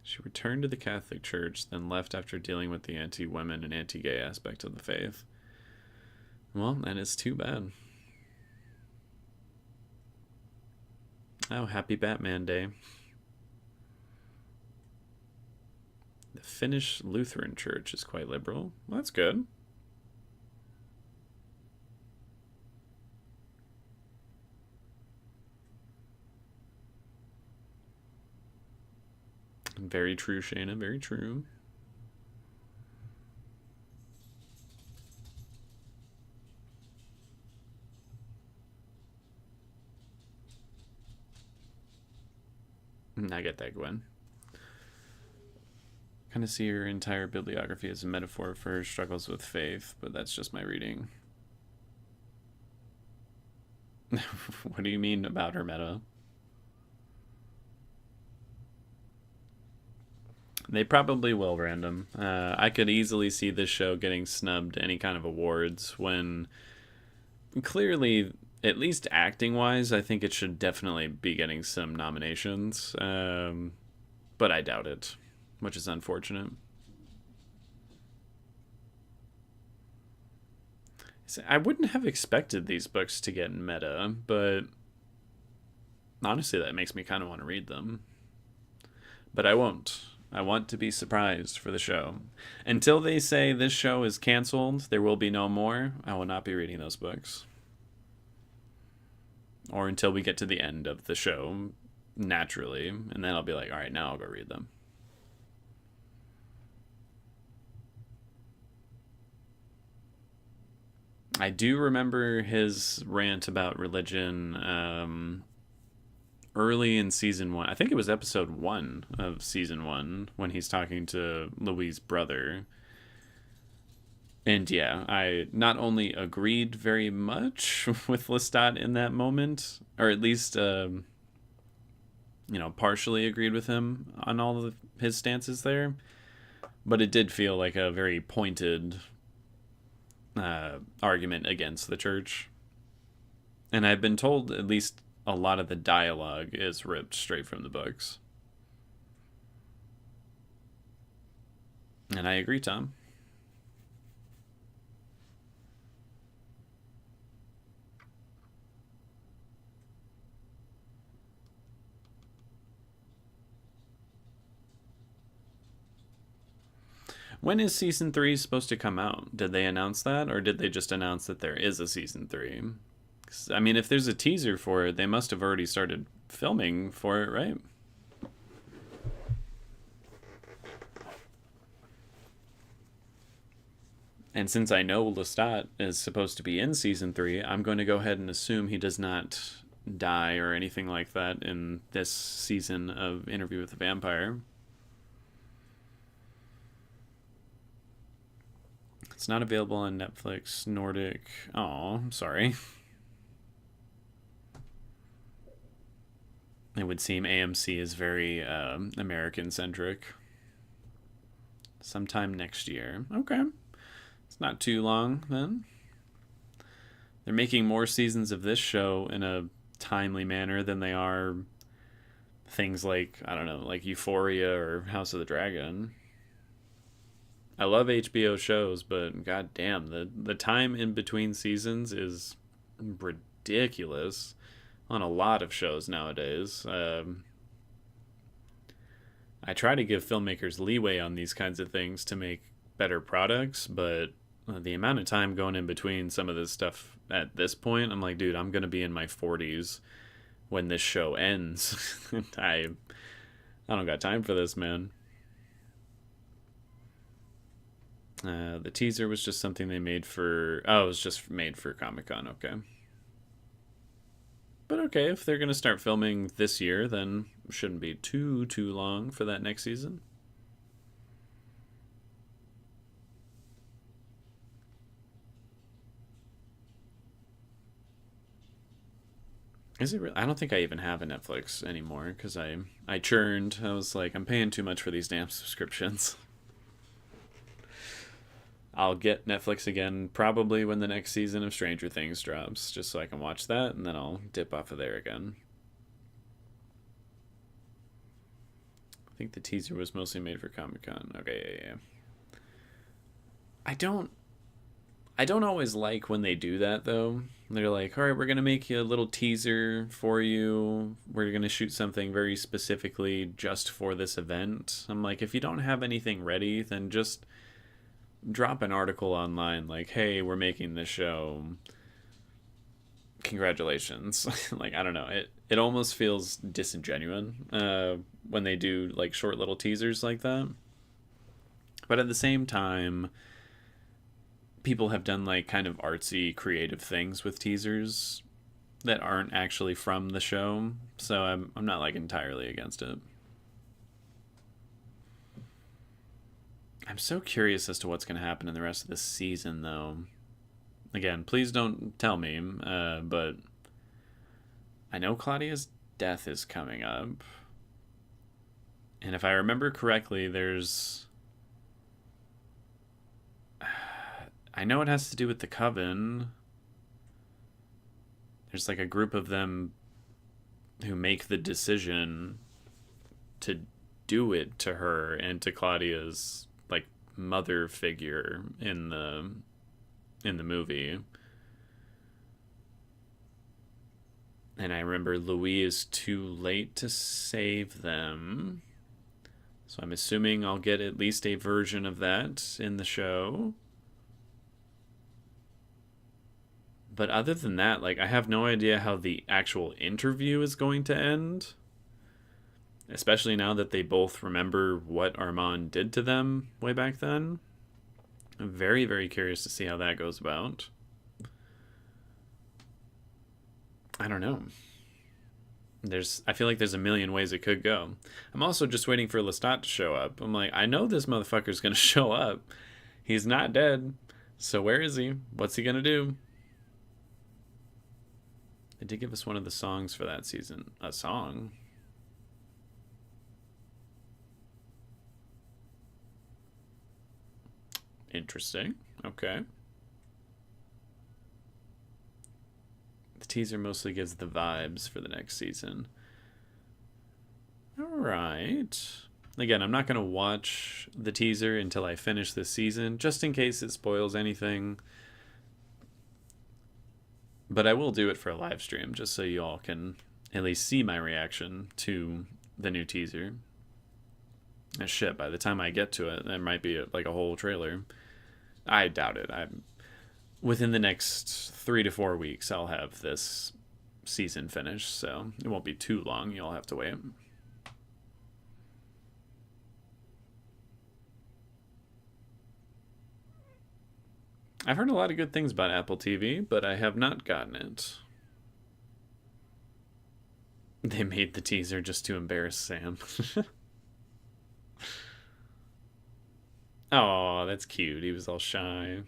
She returned to the Catholic Church, then left after dealing with the anti women and anti gay aspect of the faith. Well, that is too bad. Oh, happy Batman Day. The Finnish Lutheran Church is quite liberal. Well, that's good. Very true, Shayna. Very true. I get that, Gwen. Kind of see her entire bibliography as a metaphor for her struggles with faith, but that's just my reading. What do you mean about her meta? They probably will, random. I could easily see this show getting snubbed any kind of awards when clearly, at least acting wise, I think it should definitely be getting some nominations. But I doubt it, which is unfortunate. I wouldn't have expected these books to get meta, but honestly, that makes me kind of want to read them. But I won't. I want to be surprised for the show. Until they say this show is canceled, there will be no more, I will not be reading those books. Or until we get to the end of the show, naturally, and then I'll be like, all right, now I'll go read them. I do remember his rant about religion early in season one. I think it was episode 1 of season 1 when he's talking to Louie's brother. And yeah, I not only agreed very much with Lestat in that moment, or at least, partially agreed with him on all of his stances there, but it did feel like a very pointed argument against the church. And I've been told at least a lot of the dialogue is ripped straight from the books. And I agree, Tom. When is season 3 supposed to come out? Did they announce that, or did they just announce that there is a season 3? I mean, if there's a teaser for it, they must have already started filming for it, right? And since I know Lestat is supposed to be in season 3, I'm going to go ahead and assume he does not die or anything like that in this season of Interview with the Vampire. It's not available on Netflix, Nordic. Oh, I'm sorry. It would seem AMC is very American centric. Sometime next year. Okay. It's not too long then. They're making more seasons of this show in a timely manner than they are things like, I don't know, like Euphoria or House of the Dragon. I love HBO shows, but god damn, the time in between seasons is ridiculous on a lot of shows nowadays. I try to give filmmakers leeway on these kinds of things to make better products, but the amount of time going in between some of this stuff at this point, I'm like, dude, I'm gonna be in my 40s when this show ends. I don't got time for this, man. The teaser was just something they made for. Oh, it was just made for Comic Con. Okay. But okay, if they're gonna start filming this year, then it shouldn't be too long for that next season. Is it? I don't think I even have a Netflix anymore because I churned. I was like, I'm paying too much for these damn subscriptions. I'll get Netflix again probably when the next season of Stranger Things drops, just so I can watch that, and then I'll dip off of there again. I think the teaser was mostly made for Comic Con. Okay, yeah, yeah. I don't I don't always like when they do that though. They're like, all right, we're gonna make you a little teaser for you. We're gonna shoot something very specifically just for this event. I'm like, if you don't have anything ready, then just drop an article online like, hey, we're making this show. Congratulations. Like, I don't know. It almost feels disingenuous when they do like short little teasers like that. But at the same time, people have done like kind of artsy creative things with teasers that aren't actually from the show, so I'm not like entirely against it. I'm so curious as to what's going to happen in the rest of this season though. Again, please don't tell me, but I know Claudia's death is coming up, and if I remember correctly, there's I know it has to do with the coven. There's like a group of them who make the decision to do it to her and to Claudia's like mother figure in the movie. And I remember Louie is too late to save them. So I'm assuming I'll get at least a version of that in the show. But other than that, like, I have no idea how the actual interview is going to end. Especially now that they both remember what Armand did to them way back then. I'm very, very curious to see how that goes about. I don't know. I feel like there's a million ways it could go. I'm also just waiting for Lestat to show up. I'm like, I know this motherfucker's gonna show up. He's not dead. So where is he? What's he gonna do? They did give us one of the songs for that season. A song. Interesting. Okay. The teaser mostly gives the vibes for the next season. All right. Again, I'm not going to watch the teaser until I finish this season, just in case it spoils anything. But I will do it for a live stream, just so you all can at least see my reaction to the new teaser. And shit, by the time I get to it, there might be like a whole trailer. I doubt it. Within the next 3 to 4 weeks, I'll have this season finished, so it won't be too long. You'll have to wait. I've heard a lot of good things about Apple TV, but I have not gotten it. They made the teaser just to embarrass Sam. Oh, that's cute. He was all shy.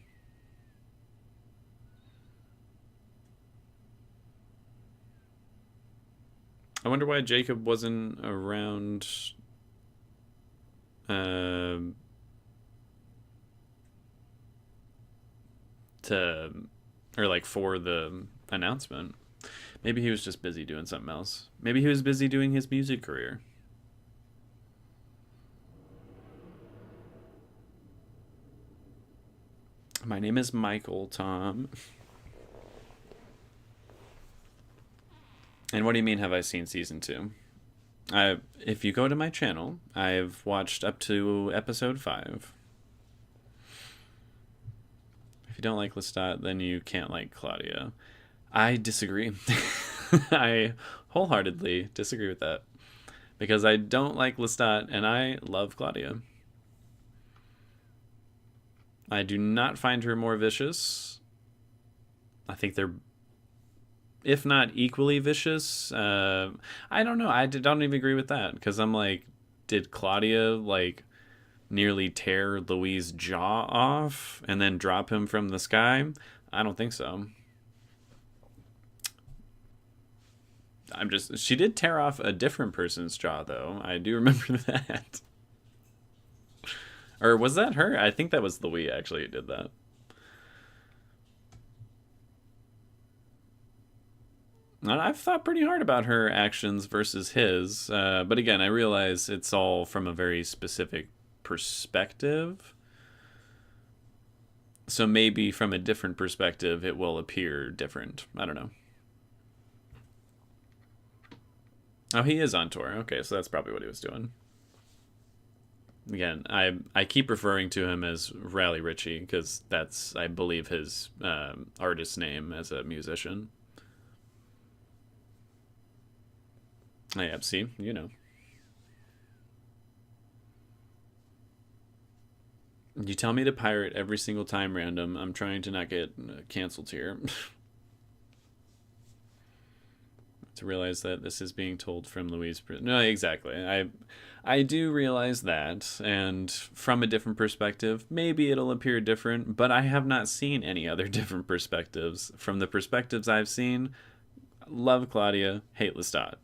I wonder why Jacob wasn't around uh, to, or like for the announcement. Maybe he was just busy doing something else. Maybe he was busy doing his music career. My name is Michael, Tom. And what do you mean, have I seen season 2? If you go to my channel, I've watched up to episode 5. If you don't like Lestat, then you can't like Claudia. I disagree. I wholeheartedly disagree with that. Because I don't like Lestat, and I love Claudia. I do not find her more vicious. I think they're, if not equally vicious. I don't know. I don't even agree with that, because I'm like, did Claudia like nearly tear Louie's jaw off and then drop him from the sky? I don't think so. I'm just. She did tear off a different person's jaw, though. I do remember that. Or was that her? I think that was Louie actually who did that. And I've thought pretty hard about her actions versus his, but again, I realize it's all from a very specific perspective. So maybe from a different perspective, it will appear different. I don't know. Oh, he is on tour. Okay, so that's probably what he was doing. Again, I keep referring to him as Rally Ritchie because that's, I believe, his artist name as a musician. I have seen, you know. You tell me to pirate every single time random. I'm trying to not get canceled here. To realize that this is being told from Louise. No, exactly. I do realize that, and from a different perspective, maybe it'll appear different, but I have not seen any other different perspectives. From the perspectives I've seen, love Claudia, hate Lestat.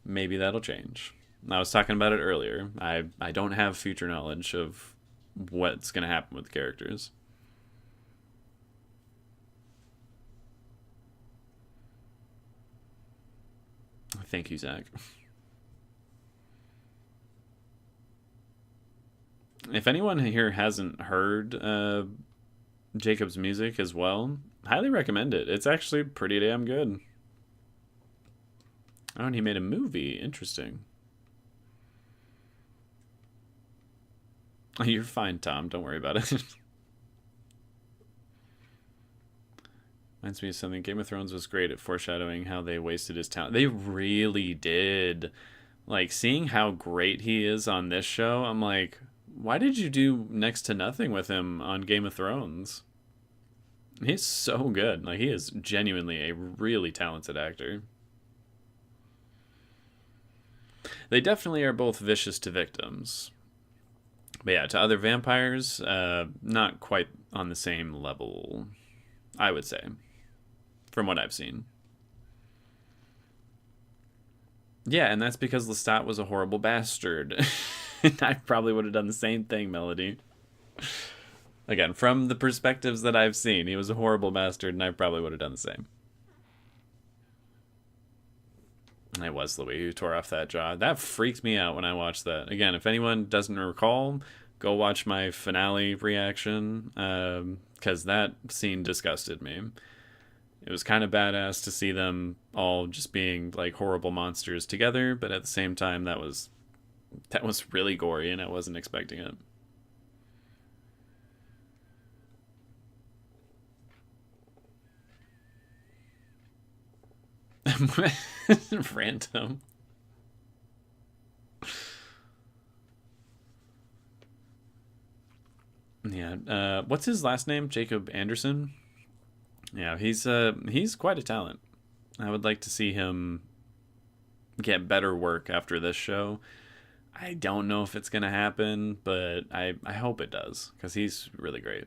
Maybe that'll change. I was talking about it earlier. I don't have future knowledge of what's going to happen with the characters. Thank you, Zach. If anyone here hasn't heard Jacob's music as well, highly recommend it. It's actually pretty damn good. Oh, and he made a movie. Interesting. Oh, you're fine, Tom. Don't worry about it. Reminds me of something. Game of Thrones was great at foreshadowing how they wasted his talent. They really did. Like, seeing how great he is on this show, I'm like, why did you do next to nothing with him on Game of Thrones? He's so good. Like, he is genuinely a really talented actor. They definitely are both vicious to victims. But yeah, to other vampires, not quite on the same level, I would say, from what I've seen. Yeah, and that's because Lestat was a horrible bastard. I probably would have done the same thing, Melody. Again, from the perspectives that I've seen, he was a horrible bastard, and I probably would have done the same. It was Louie who tore off that jaw. That freaked me out when I watched that. Again, if anyone doesn't recall, go watch my finale reaction, because that scene disgusted me. It was kind of badass to see them all just being like horrible monsters together, but at the same time, that was really gory, and I wasn't expecting it. Random. Yeah. What's his last name? Jacob Anderson. Yeah, he's quite a talent. I would like to see him get better work after this show. I don't know if it's gonna happen, but I hope it does because he's really great.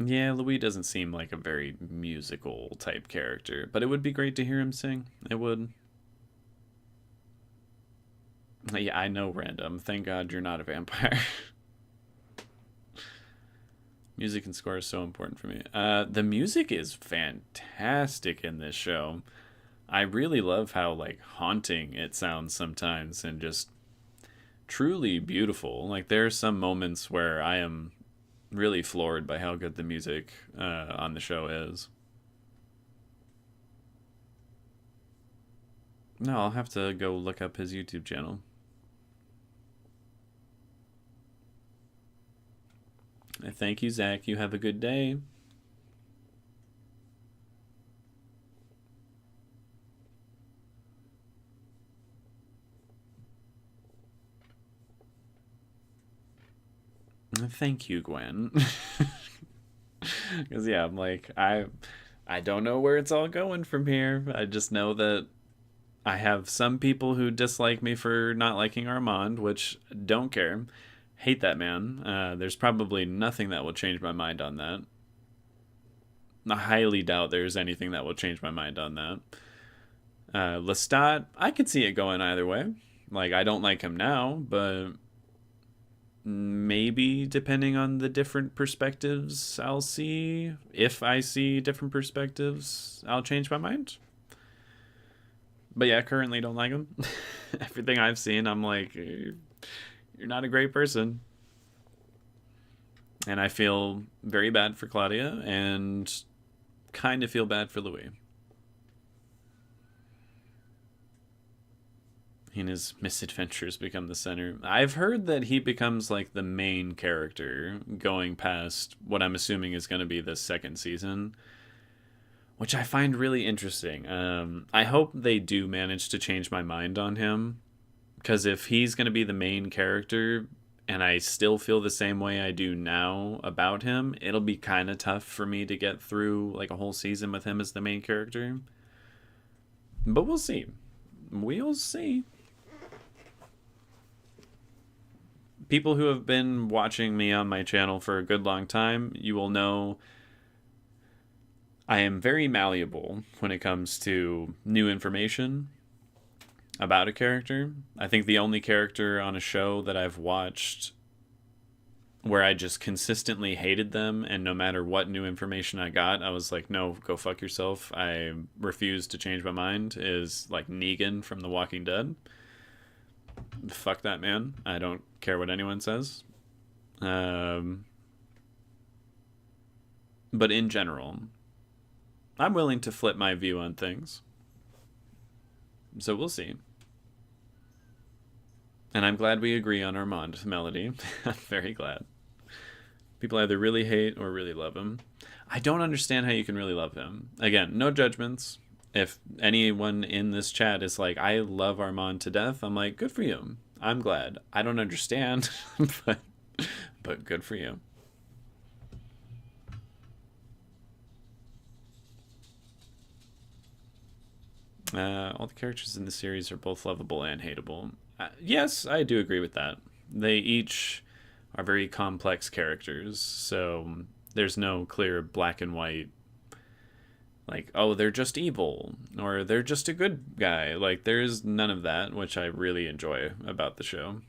Yeah, Louis doesn't seem like a very musical type character, but it would be great to hear him sing. It would. Yeah, I know, random. Thank God you're not a vampire. Music and score is so important for me. The music is fantastic in this show. I really love how like haunting it sounds sometimes and just truly beautiful. Like there are some moments where I am really floored by how good the music on the show is. No, I'll have to go look up his YouTube channel. Thank you, Zach. You have a good day. Thank you, Gwen. Because yeah, I'm like I don't know where it's all going from here. I just know that I have some people who dislike me for not liking Armand, which don't care. Hate that man. There's probably nothing that will change my mind on that. I highly doubt there's anything that will change my mind on that. Lestat, I could see it going either way. Like, I don't like him now, but maybe depending on the different perspectives I'll see, if I see different perspectives, I'll change my mind. But yeah, currently don't like him. Everything I've seen, I'm like, you're not a great person. And I feel very bad for Claudia and kind of feel bad for Louie. And his misadventures become the center. I've heard that he becomes like the main character going past what I'm assuming is going to be the second season, which I find really interesting. I hope they do manage to change my mind on him, because if he's going to be the main character and I still feel the same way I do now about him, it'll be kind of tough for me to get through like a whole season with him as the main character. But we'll see. We'll see. People who have been watching me on my channel for a good long time, you will know I am very malleable when it comes to new information about a character. I think the only character on a show that I've watched where I just consistently hated them, and no matter what new information I got, I was like, no, go fuck yourself. I refuse to change my mind, is like Negan from The Walking Dead. Fuck that man. I don't care what anyone says. But in general, I'm willing to flip my view on things. So we'll see. And I'm glad we agree on Armand, Melody. I'm very glad. People either really hate or really love him. I don't understand how you can really love him. Again, no judgments. If anyone in this chat is like, I love Armand to death, I'm like, good for you. I'm glad. I don't understand, but good for you. All the characters in the series are both lovable and hateable. Yes, I do agree with that. They each are very complex characters, so there's no clear black and white, like, oh, they're just evil, or they're just a good guy. Like, there's none of that, which I really enjoy about the show.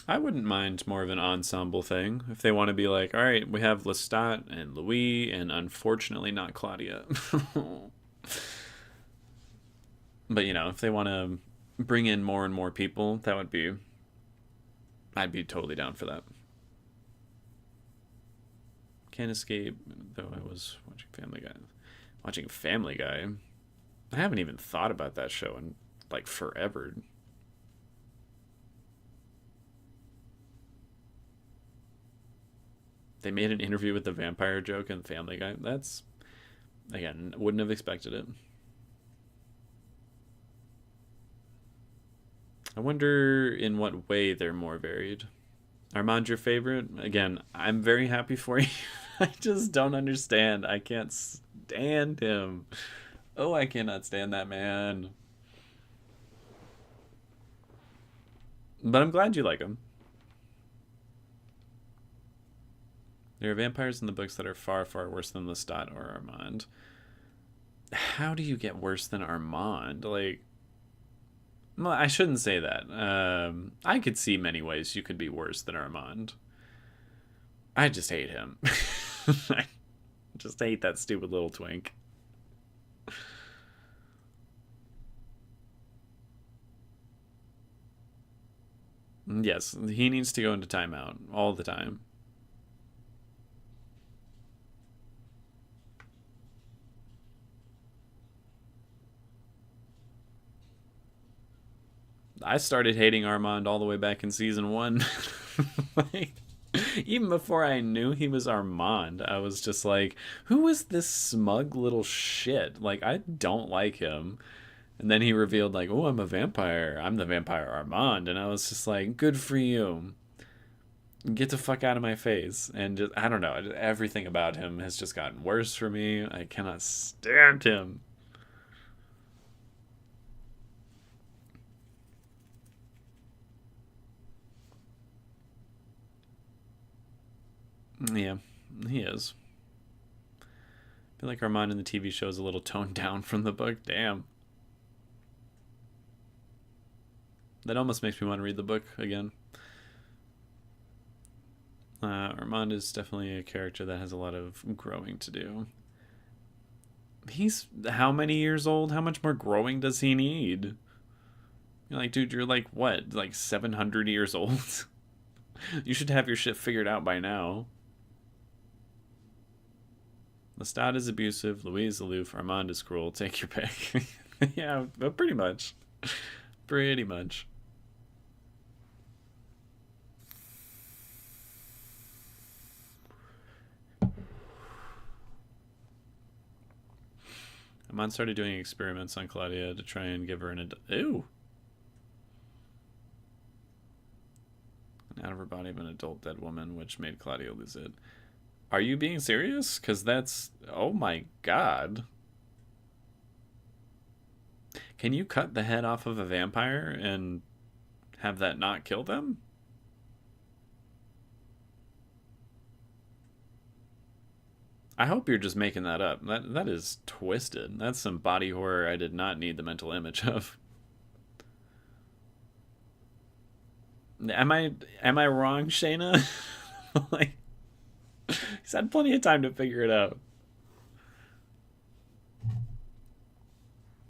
I wouldn't mind more of an ensemble thing. If they want to be like, all right, we have Lestat and Louie, and unfortunately not Claudia. But, you know, if they want to bring in more and more people, that would be... I'd be totally down for that. Can't escape, though I was watching Family Guy. Watching Family Guy? I haven't even thought about that show in, like, forever. They made an interview with the vampire joke in Family Guy. That's, again, wouldn't have expected it. I wonder in what way they're more varied. Armand, your favorite? Again, I'm very happy for you. I just don't understand. I can't stand him. Oh, I cannot stand that man. But I'm glad you like him. There are vampires in the books that are far, far worse than Lestat or Armand. How do you get worse than Armand? Like, well, I shouldn't say that. I could see many ways you could be worse than Armand. I just hate him. I just hate that stupid little twink. Yes, he needs to go into timeout all the time. I started hating Armand all the way back in season 1. Like, even before I knew he was Armand, I was just like, who is this smug little shit? Like, I don't like him. And then he revealed, like, oh, I'm a vampire. I'm the vampire Armand. And I was just like, good for you. Get the fuck out of my face. And just, I don't know. Everything about him has just gotten worse for me. I cannot stand him. Yeah, he is. I feel like Armand in the TV show is a little toned down from the book. Damn. That almost makes me want to read the book again. Armand is definitely a character that has a lot of growing to do. He's how many years old? How much more growing does he need? You're like, dude, you're like, what? Like 700 years old? You should have your shit figured out by now. Lestat is abusive, Louie is aloof, Armand is cruel. Take your pick. Yeah, but pretty much. Pretty much. Armand started doing experiments on Claudia to try and give her an ew. Out of her body of an adult dead woman, which made Claudia lose it. Are you being serious? Because that's... Oh my god. Can you cut the head off of a vampire and have that not kill them? I hope you're just making that up. That is twisted. That's some body horror I did not need the mental image of. Am I wrong, Shayna? Like, he's had plenty of time to figure it out.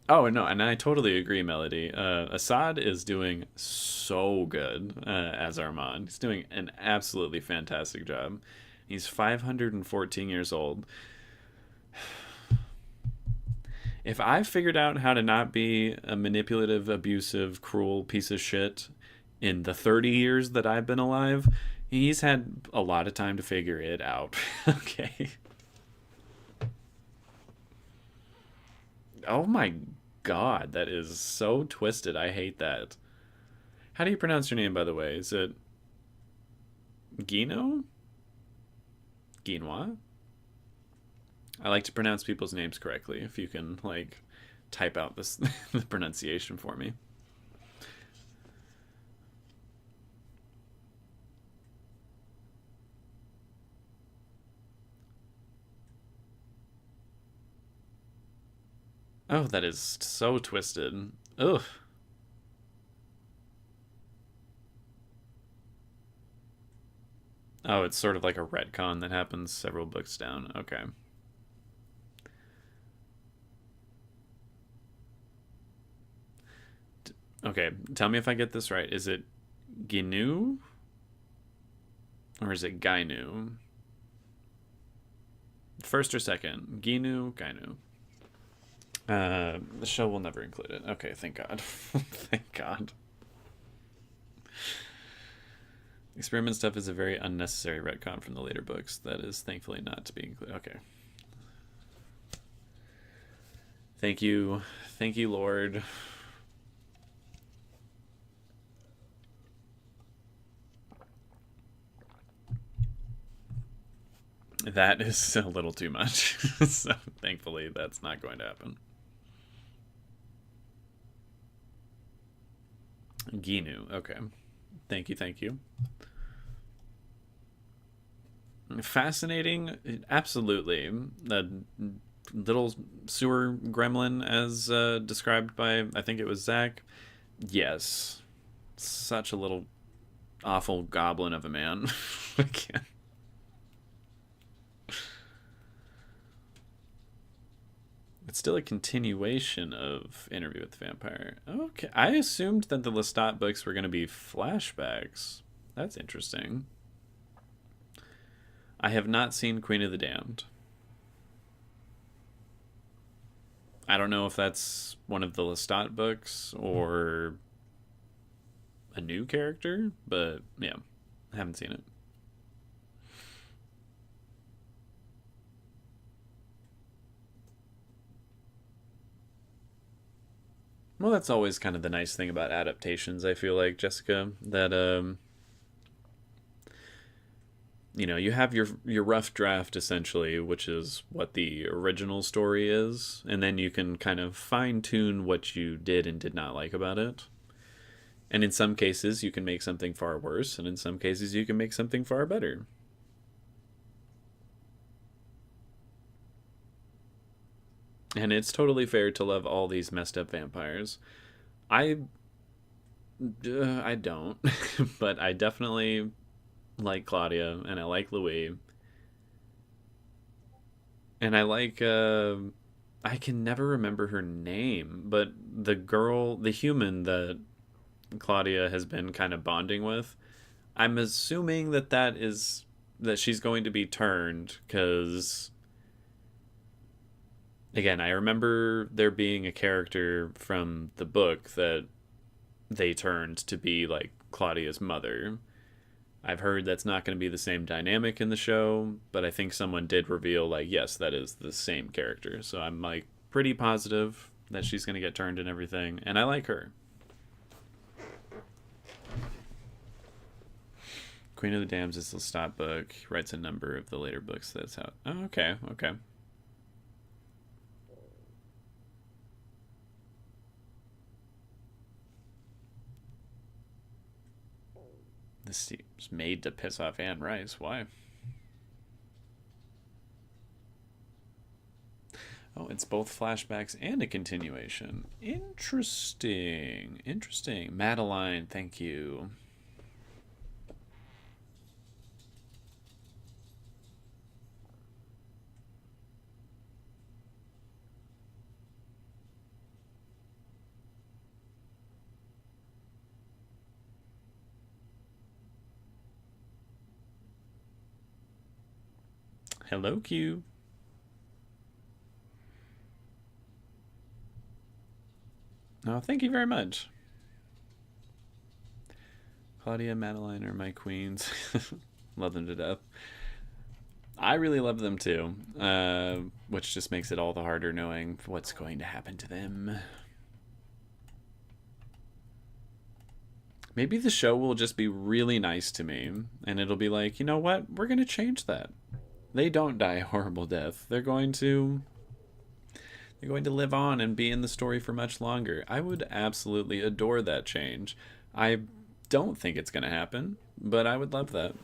Oh no, and I totally agree, Melody. Assad is doing so good as Armand. He's doing an absolutely fantastic job. He's 514 years old. If I figured out how to not be a manipulative, abusive, cruel piece of shit in the 30 years that I've been alive, he's had a lot of time to figure it out. Okay. Oh my god, that is so twisted. I hate that. How do you pronounce your name, by the way? Is it Gino? Guinois? I like to pronounce people's names correctly. If you can, like, type out this the pronunciation for me. Oh, that is so twisted. Ugh. Oh, it's sort of like a retcon that happens several books down. Okay. Okay, tell me if I get this right. Is it Ginu? Or is it Gainu? First or second? Ginu, Gainu. The show will never include it. Okay, thank God. Thank God. Experiment stuff is a very unnecessary retcon from the later books. That is thankfully not to be included. Okay. Thank you. Thank you, Lord. That is a little too much. So thankfully that's not going to happen. Ginu. Okay. Thank you, thank you. Fascinating, absolutely. The little sewer gremlin, as described by, I think it was Zach. Yes, such a little awful goblin of a man. I can't. It's still a continuation of Interview with the Vampire. Okay, I assumed that the Lestat books were going to be flashbacks. That's interesting. I have not seen Queen of the Damned. I don't know if that's one of the Lestat books or a new character, but yeah, I haven't seen it. Well, that's always kind of the nice thing about adaptations, I feel like, Jessica, that you have your rough draft essentially, which is what the original story is, and then you can kind of fine tune what you did and did not like about it. And in some cases, you can make something far worse, and in some cases, you can make something far better. And it's totally fair to love all these messed up vampires. I I don't, but I definitely like Claudia and I like Louie and I like I can never remember her name, but the girl, the human that Claudia has been kind of bonding with. I'm assuming that that she's going to be turned because again, I remember there being a character from the book that they turned to be like Claudia's mother. I've heard that's not going to be the same dynamic in the show, but I think someone did reveal like yes, that is the same character. So I'm like pretty positive that she's going to get turned and everything, and I like her. Queen of the Dams is the Lestat book. He writes a number of the later books. That's how. Oh, okay, okay. This seems made to piss off Anne Rice. Why? Oh, it's both flashbacks and a continuation. Interesting. Interesting. Madeline, thank you. Hello, Q. Oh, thank you very much. Claudia and Madeline are my queens. Love them to death. I really love them too, which just makes it all the harder knowing what's going to happen to them. Maybe the show will just be really nice to me, and it'll be like, you know what? We're going to change that. They don't die a horrible death. They're going to live on and be in the story for much longer. I would absolutely adore that change. I don't think it's going to happen, but I would love that.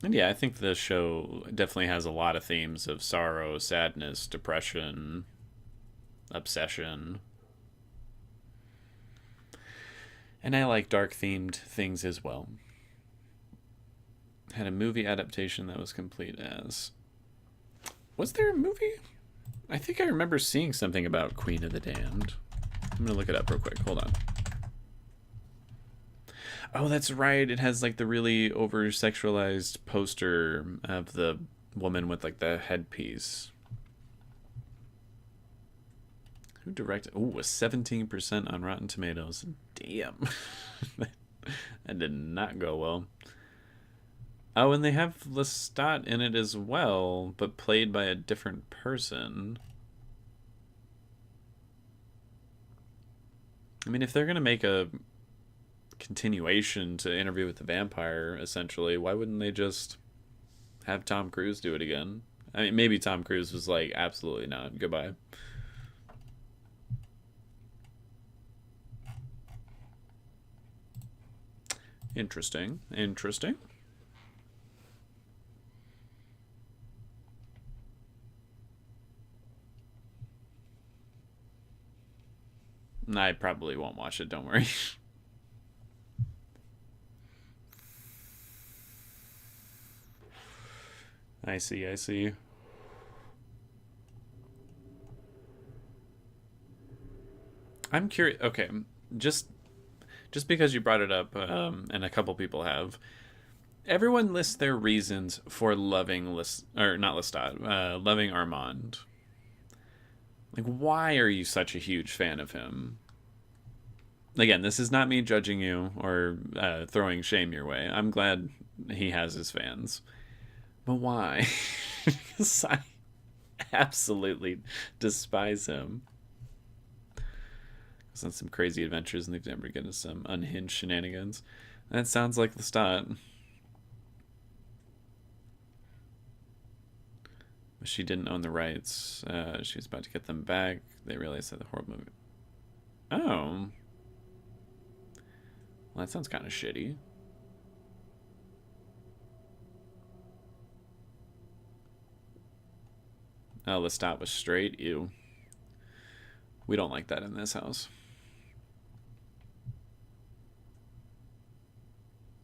And yeah, I think the show definitely has a lot of themes of sorrow, sadness, depression, obsession. And I like dark themed things as well. Had a movie adaptation that was complete as. Was there a movie? I think I remember seeing something about Queen of the Damned. I'm gonna look it up real quick. Hold on. Oh, that's right. It has like the really over sexualized poster of the woman with like the headpiece. Who directed? Oh, a 17% on Rotten Tomatoes. Damn. That did not go well. Oh, and they have Lestat in it as well, but played by a different person. I mean, if they're going to make a continuation to Interview with the Vampire, essentially, why wouldn't they just have Tom Cruise do it again? I mean, maybe Tom Cruise was like, absolutely not. Goodbye. Interesting. Interesting. I probably won't watch it, don't worry. I see, I see. I'm curious. Okay, just just because you brought it up, and a couple people have, everyone lists their reasons for loving or not Lestat, loving Armand. Like, why are you such a huge fan of him? Again, this is not me judging you or throwing shame your way. I'm glad he has his fans, but why? Because I absolutely despise him. He's on some crazy adventures and they've never get into some unhinged shenanigans. That sounds like Lestat. She didn't own the rights. She was about to get them back. They realized that the horrible movie. Oh. Well, that sounds kind of shitty. Oh, Lestat was straight. Ew. We don't like that in this house.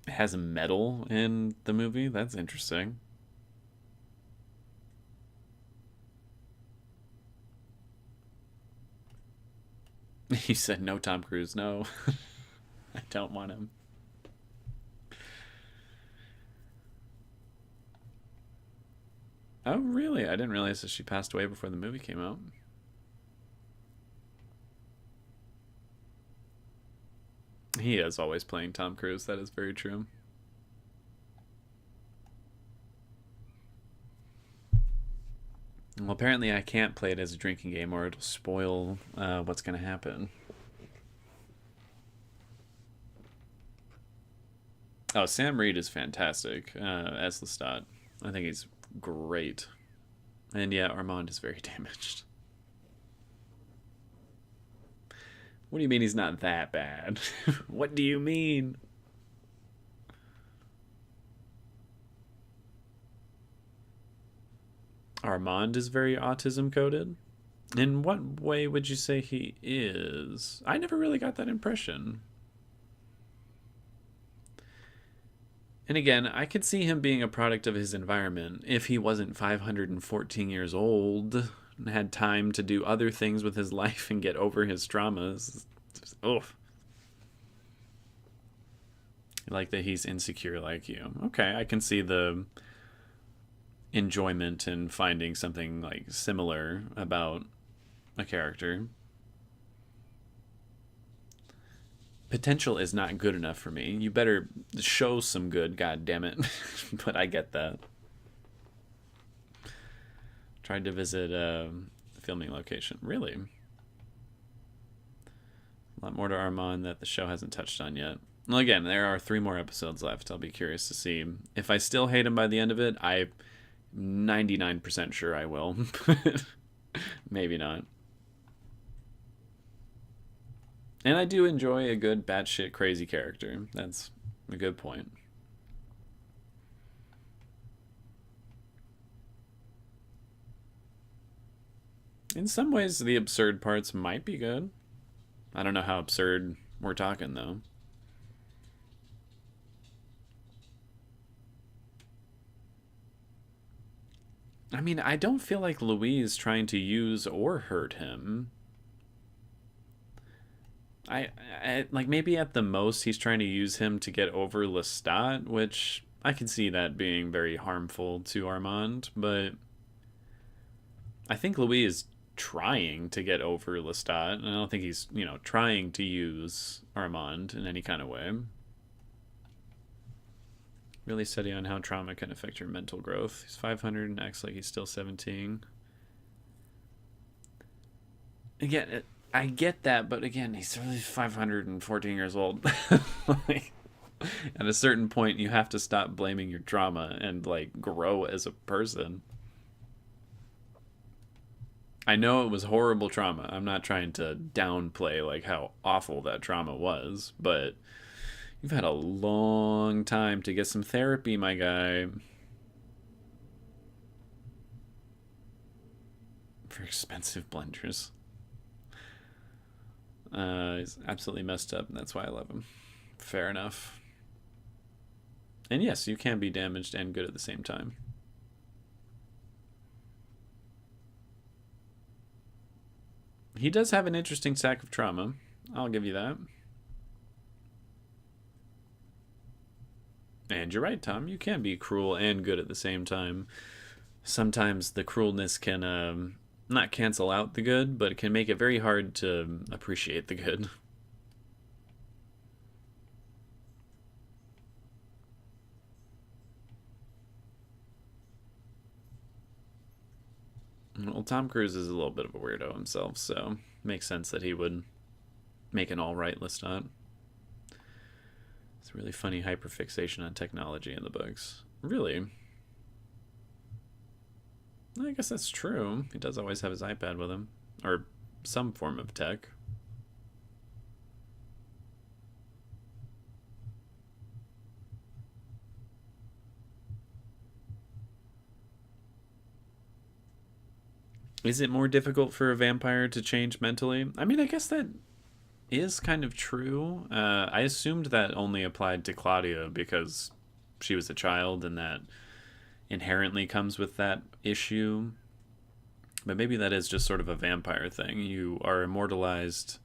It has metal in the movie. That's interesting. You said no Tom Cruise. No. I don't want him. Oh, really? I didn't realize that she passed away before the movie came out. He is always playing Tom Cruise. That is very true. Well, apparently I can't play it as a drinking game or it'll spoil what's going to happen. Oh, Sam Reed is fantastic as Lestat. I think he's great. And yeah, Armand is very damaged. What do you mean he's not that bad? What do you mean? Armand is very autism coded? In what way would you say he is? I never really got that impression. And again, I could see him being a product of his environment if he wasn't 514 years old and had time to do other things with his life and get over his traumas. Oh, like that he's insecure like you. Okay, I can see the enjoyment in finding something like similar about a character. Potential is not good enough for me. You better show some good, god damn it. But I get that. Tried to visit a filming location. Really? A lot more to Armand that the show hasn't touched on yet. Well, again, there are 3 more episodes left. I'll be curious to see. If I still hate him by the end of it, I'm 99% sure I will. Maybe not. And I do enjoy a good batshit crazy character. That's a good point. In some ways, the absurd parts might be good. I don't know how absurd we're talking, though. I mean, I don't feel like Louie is trying to use or hurt him. Like maybe at the most he's trying to use him to get over Lestat, which I can see that being very harmful to Armand, but I think Louis is trying to get over Lestat, and I don't think he's, trying to use Armand in any kind of way. Really study on how trauma can affect your mental growth. He's 500 and acts like he's still 17. Again, I get that, but again, he's really 514 years old. Like, at a certain point, you have to stop blaming your trauma and like grow as a person. I know it was horrible trauma. I'm not trying to downplay like how awful that trauma was, but you've had a long time to get some therapy, my guy. For expensive blenders. He's absolutely messed up, and that's why I love him. Fair enough. And yes, you can be damaged and good at the same time. He does have an interesting stack of trauma. I'll give you that. And you're right, Tom. You can be cruel and good at the same time. Sometimes the cruelness can not cancel out the good, but it can make it very hard to appreciate the good. Well, Tom Cruise is a little bit of a weirdo himself, so it makes sense that he would make an all-right Lestat. It's a really funny hyperfixation on technology in the books. Really? I guess that's true. He does always have his iPad with him. Or some form of tech. Is it more difficult for a vampire to change mentally? I mean, I guess that is kind of true. I assumed that only applied to Claudia because she was a child and that inherently comes with that issue. But maybe that is just sort of a vampire thing. You are immortalized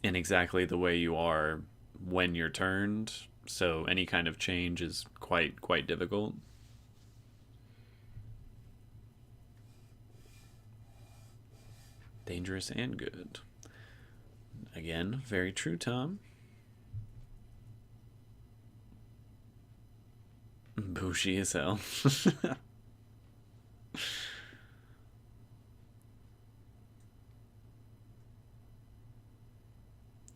in exactly the way you are when you're turned, so any kind of change is quite difficult. Dangerous and good. Again, very true, Tom. Bougie as hell.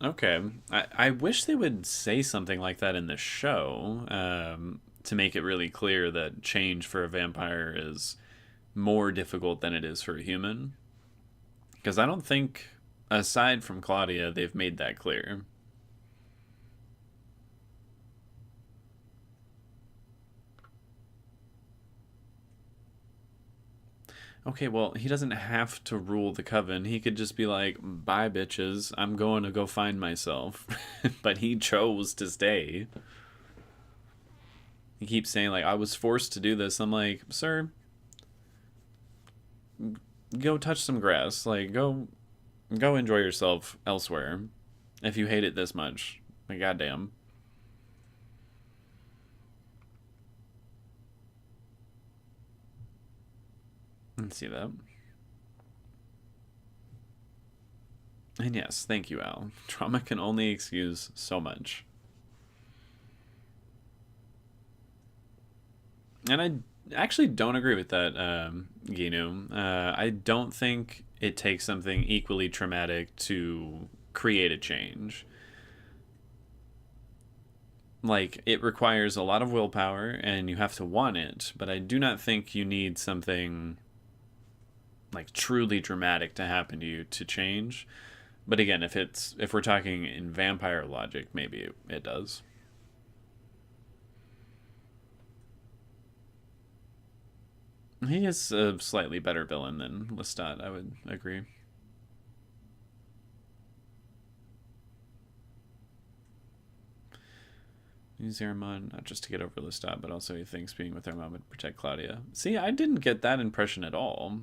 Okay. I wish they would say something like that in the show, to make it really clear that change for a vampire is more difficult than it is for a human. Because I don't think, aside from Claudia, they've made that clear. Okay, well, he doesn't have to rule the coven. He could just be like, bye, bitches. I'm going to go find myself. But he chose to stay. He keeps saying, like, I was forced to do this. I'm like, sir, go touch some grass. Like, go enjoy yourself elsewhere. If you hate it this much. Like, goddamn. Let's see that. And yes, thank you, Al. Trauma can only excuse so much. And I actually don't agree with that, Ginu. I don't think it takes something equally traumatic to create a change. Like, it requires a lot of willpower and you have to want it, but I do not think you need something like truly dramatic to happen to you to change. But again, if we're talking in vampire logic, maybe it does. He is a slightly better villain than Lestat, I would agree. Use Armand not just to get over Lestat, but also he thinks being with Armand would protect Claudia. See, I didn't get that impression at all.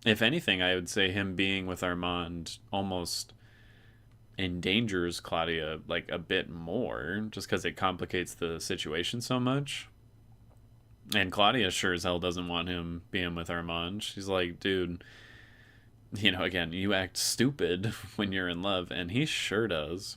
If anything, I would say him being with Armand almost endangers Claudia like a bit more, just because it complicates the situation so much. And Claudia sure as hell doesn't want him being with Armand. She's like, dude, again, you act stupid when you're in love, and he sure does.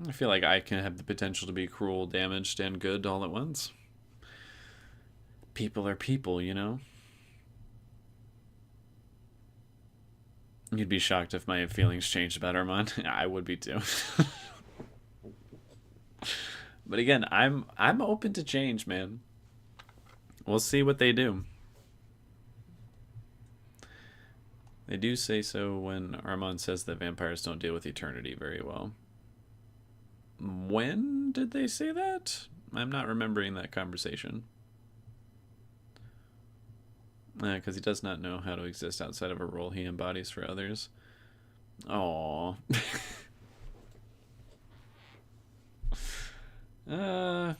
I feel like I can have the potential to be cruel, damaged, and good all at once. People are people, you know? You'd be shocked if my feelings changed about Armand. I would be too. But again, I'm open to change, man. We'll see what they do. They do say so when Armand says that vampires don't deal with eternity very well. When did they say that? I'm not remembering that conversation. Because he does not know how to exist outside of a role he embodies for others. Aww. uh,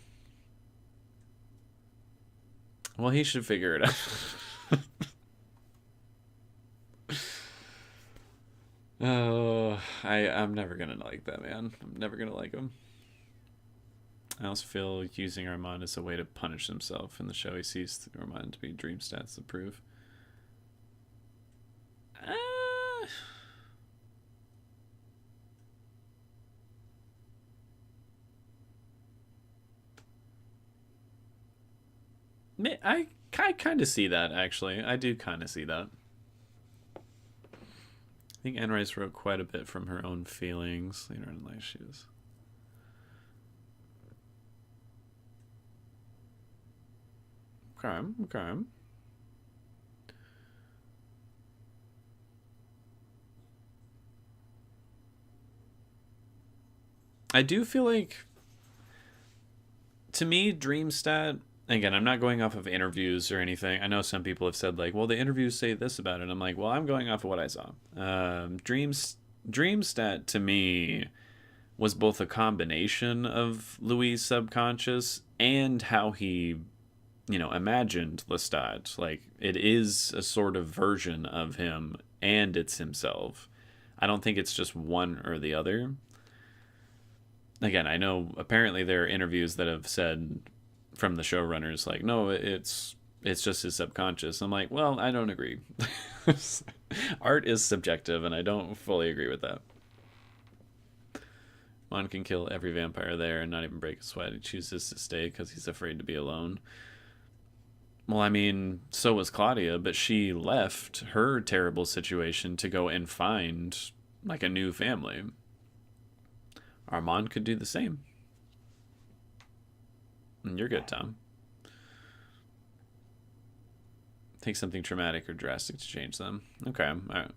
well, he should figure it out. Oh, I'm never gonna like that man. I'm never gonna like him. I also feel using Armand as a way to punish himself in the show. He sees Armand to be dream stats to prove. Uh, I kind of see that, actually. I do kind of see that. I think Anne Rice wrote quite a bit from her own feelings later in life. She was. Okay, okay. I do feel like, to me, Dreamstat, again, I'm not going off of interviews or anything. I know some people have said, like, well, the interviews say this about it. I'm like, well, I'm going off of what I saw. Dreamstat, to me, was both a combination of Louis' subconscious and how he, imagined Lestat. Like, it is a sort of version of him, and it's himself. I don't think it's just one or the other. Again, I know apparently there are interviews that have said from the showrunners, like, no, it's just his subconscious. I'm like, well, I don't agree. Art is subjective, and I don't fully agree with that. Mon can kill every vampire there and not even break a sweat. He chooses to stay because he's afraid to be alone. Well, I mean, so was Claudia, but she left her terrible situation to go and find, like, a new family. Armand could do the same. And you're good, Tom. Take something traumatic or drastic to change them. Okay. All right.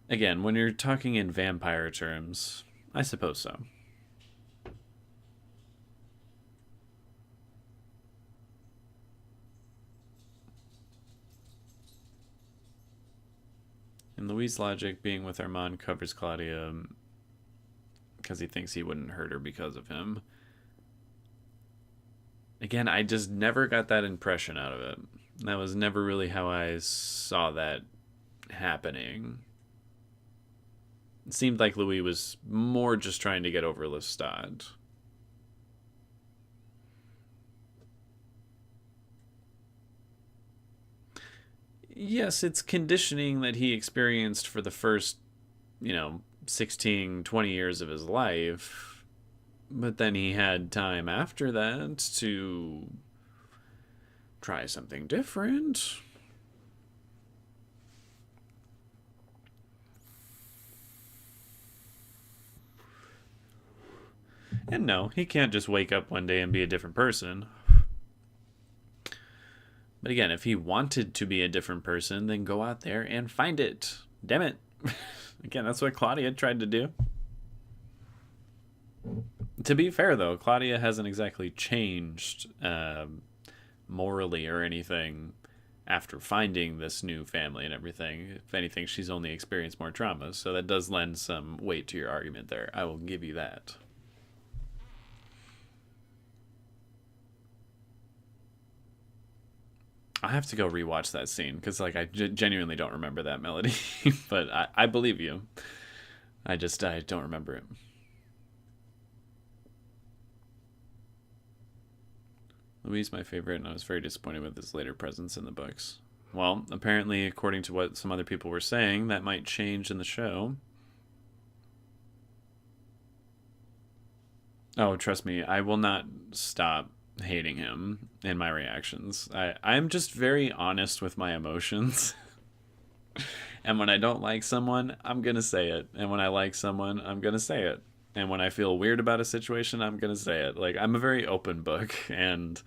Again, when you're talking in vampire terms, I suppose so. In Louis' logic, being with Armand covers Claudia because he thinks he wouldn't hurt her because of him. Again, I just never got that impression out of it. That was never really how I saw that happening. It seemed like Louis was more just trying to get over Lestat. Yes, it's conditioning that he experienced for the first, 16, 20 years of his life. But then he had time after that to try something different. And no, he can't just wake up one day and be a different person. But again, if he wanted to be a different person, then go out there and find it. Damn it. Again, that's what Claudia tried to do. To be fair, though, Claudia hasn't exactly changed morally or anything after finding this new family and everything. If anything, she's only experienced more trauma. So that does lend some weight to your argument there. I will give you that. I have to go rewatch that scene because, like, I genuinely don't remember that melody. But I believe you. I don't remember it. Louis is my favorite, and I was very disappointed with his later presence in the books. Well, apparently, according to what some other people were saying, that might change in the show. Oh, trust me, I will not stop hating him in my reactions. I'm just very honest with my emotions. And when I don't like someone, I'm going to say it. And when I like someone, I'm going to say it. And when I feel weird about a situation, I'm going to say it. Like, I'm a very open book. And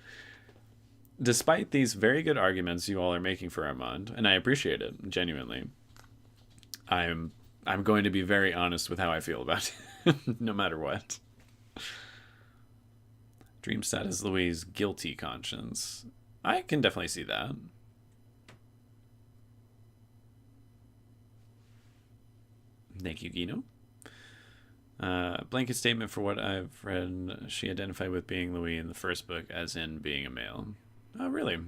despite these very good arguments you all are making for Armand, and I appreciate it, genuinely, I'm going to be very honest with how I feel about it, no matter what. Dreamstat is Louis' guilty conscience. I can definitely see that. Thank you, Gino. Blanket statement for what I've read. She identified with being Louis in the first book, as in being a male. Oh, really?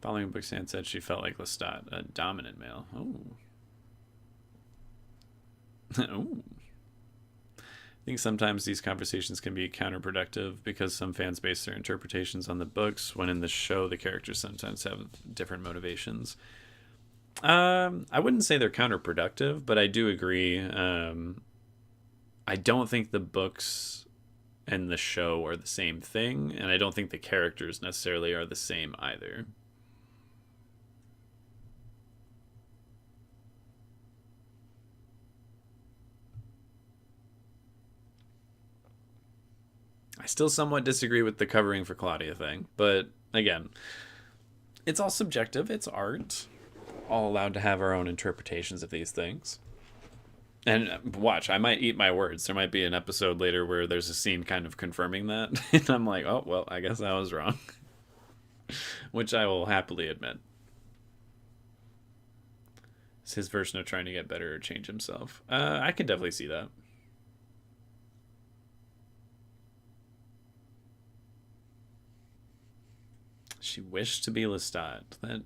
Following book, Sand said she felt like Lestat, a dominant male. Oh. Oh. I think sometimes these conversations can be counterproductive because some fans base their interpretations on the books, when in the show the characters sometimes have different motivations. I wouldn't say they're counterproductive, but I do agree. I don't think the books and the show are the same thing, and I don't think the characters necessarily are the same either. I still somewhat disagree with the covering for Claudia thing, but again, it's all subjective. It's art. All allowed to have our own interpretations of these things. And watch, I might eat my words. There might be an episode later where there's a scene kind of confirming that. And I'm like, oh, well, I guess I was wrong. Which I will happily admit. It's his version of trying to get better or change himself. I can definitely see that. She wished to be Lestat. That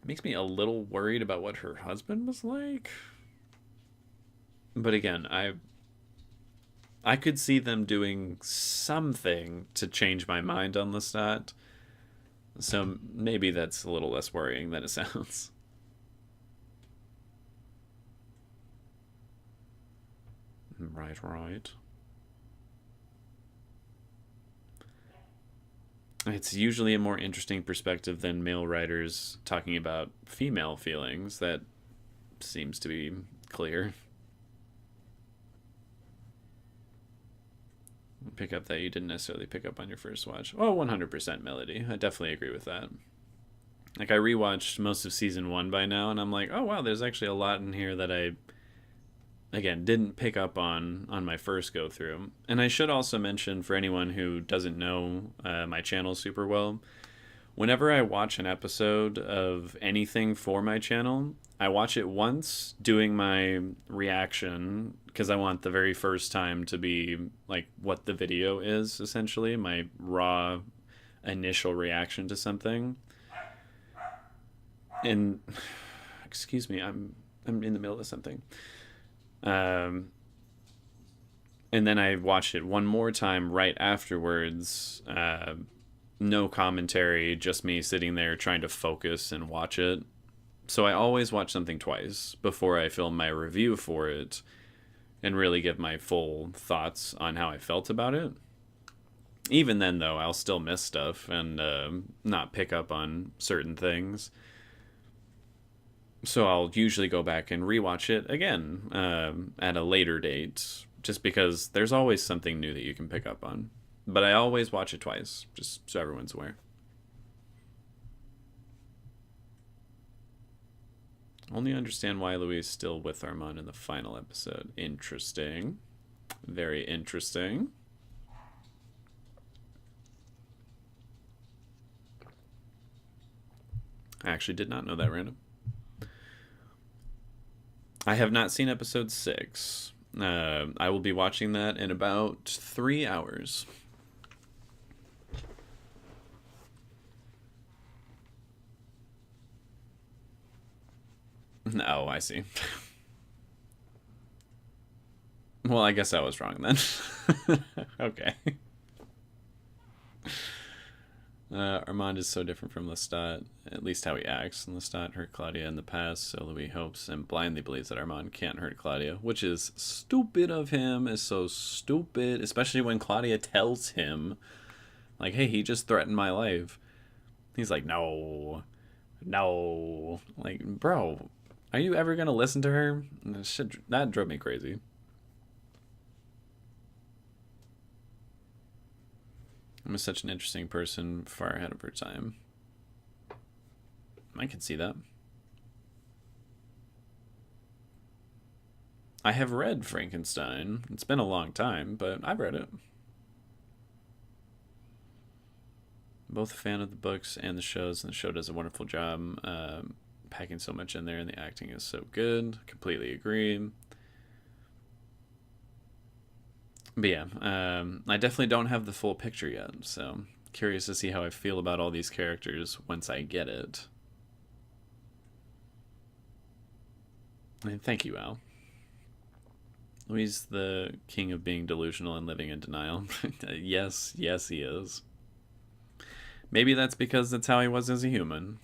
makes me a little worried about what her husband was like. But again, I could see them doing something to change my mind on Lestat. So maybe that's a little less worrying than it sounds. Right, right. It's usually a more interesting perspective than male writers talking about female feelings. That seems to be clear. Pick up that you didn't necessarily pick up on your first watch. Oh, 100% Melody. I definitely agree with that. Like, I rewatched most of season one by now, and I'm like, oh wow, there's actually a lot in here that I, again, didn't pick up on my first go through. And I should also mention, for anyone who doesn't know my channel super well, whenever I watch an episode of anything for my channel, I watch it once doing my reaction because I want the very first time to be like what the video is, essentially, my raw initial reaction to something. And excuse me, I'm in the middle of something. Um, and then I watched it one more time right afterwards. No commentary, just me sitting there trying to focus and watch it. So I always watch something twice before I film my review for it and really give my full thoughts on how I felt about it. Even then, though, I'll still miss stuff and not pick up on certain things. So I'll usually go back and rewatch it again at a later date, just because there's always something new that you can pick up on. But I always watch it twice, just so everyone's aware. Only understand why Louie is still with Armand in the final episode. Interesting. Very interesting. I actually did not know that, random. I have not seen episode 6. I will be watching that in about 3 hours. Oh, I see. Well, I guess I was wrong then. Okay. Armand is so different from Lestat, at least how he acts. And Lestat hurt Claudia in the past, so Louis hopes and blindly believes that Armand can't hurt Claudia, which is stupid of him. Is so stupid, especially when Claudia tells him, like, "Hey, he just threatened my life." He's like, "No, no." Like, bro, are you ever gonna listen to her? That drove me crazy. I'm such an interesting person, far ahead of her time. I can see that. I have read Frankenstein. It's been a long time, but I've read it. Both a fan of the books and the shows, and the show does a wonderful job packing so much in there, and the acting is so good. Completely agree. But yeah, I definitely don't have the full picture yet, so curious to see how I feel about all these characters once I get it. And thank you, Al. Louis the king of being delusional and living in denial. Yes, yes, he is. Maybe that's because that's how he was as a human.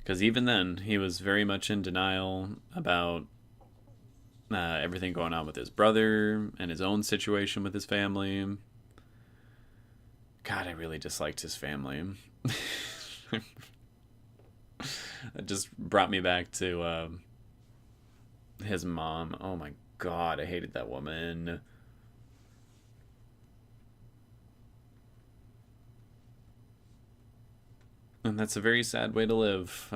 Because even then, he was very much in denial about everything going on with his brother and his own situation with his family. God, I really disliked his family. It just brought me back to his mom. Oh my god, I hated that woman. And that's a very sad way to live.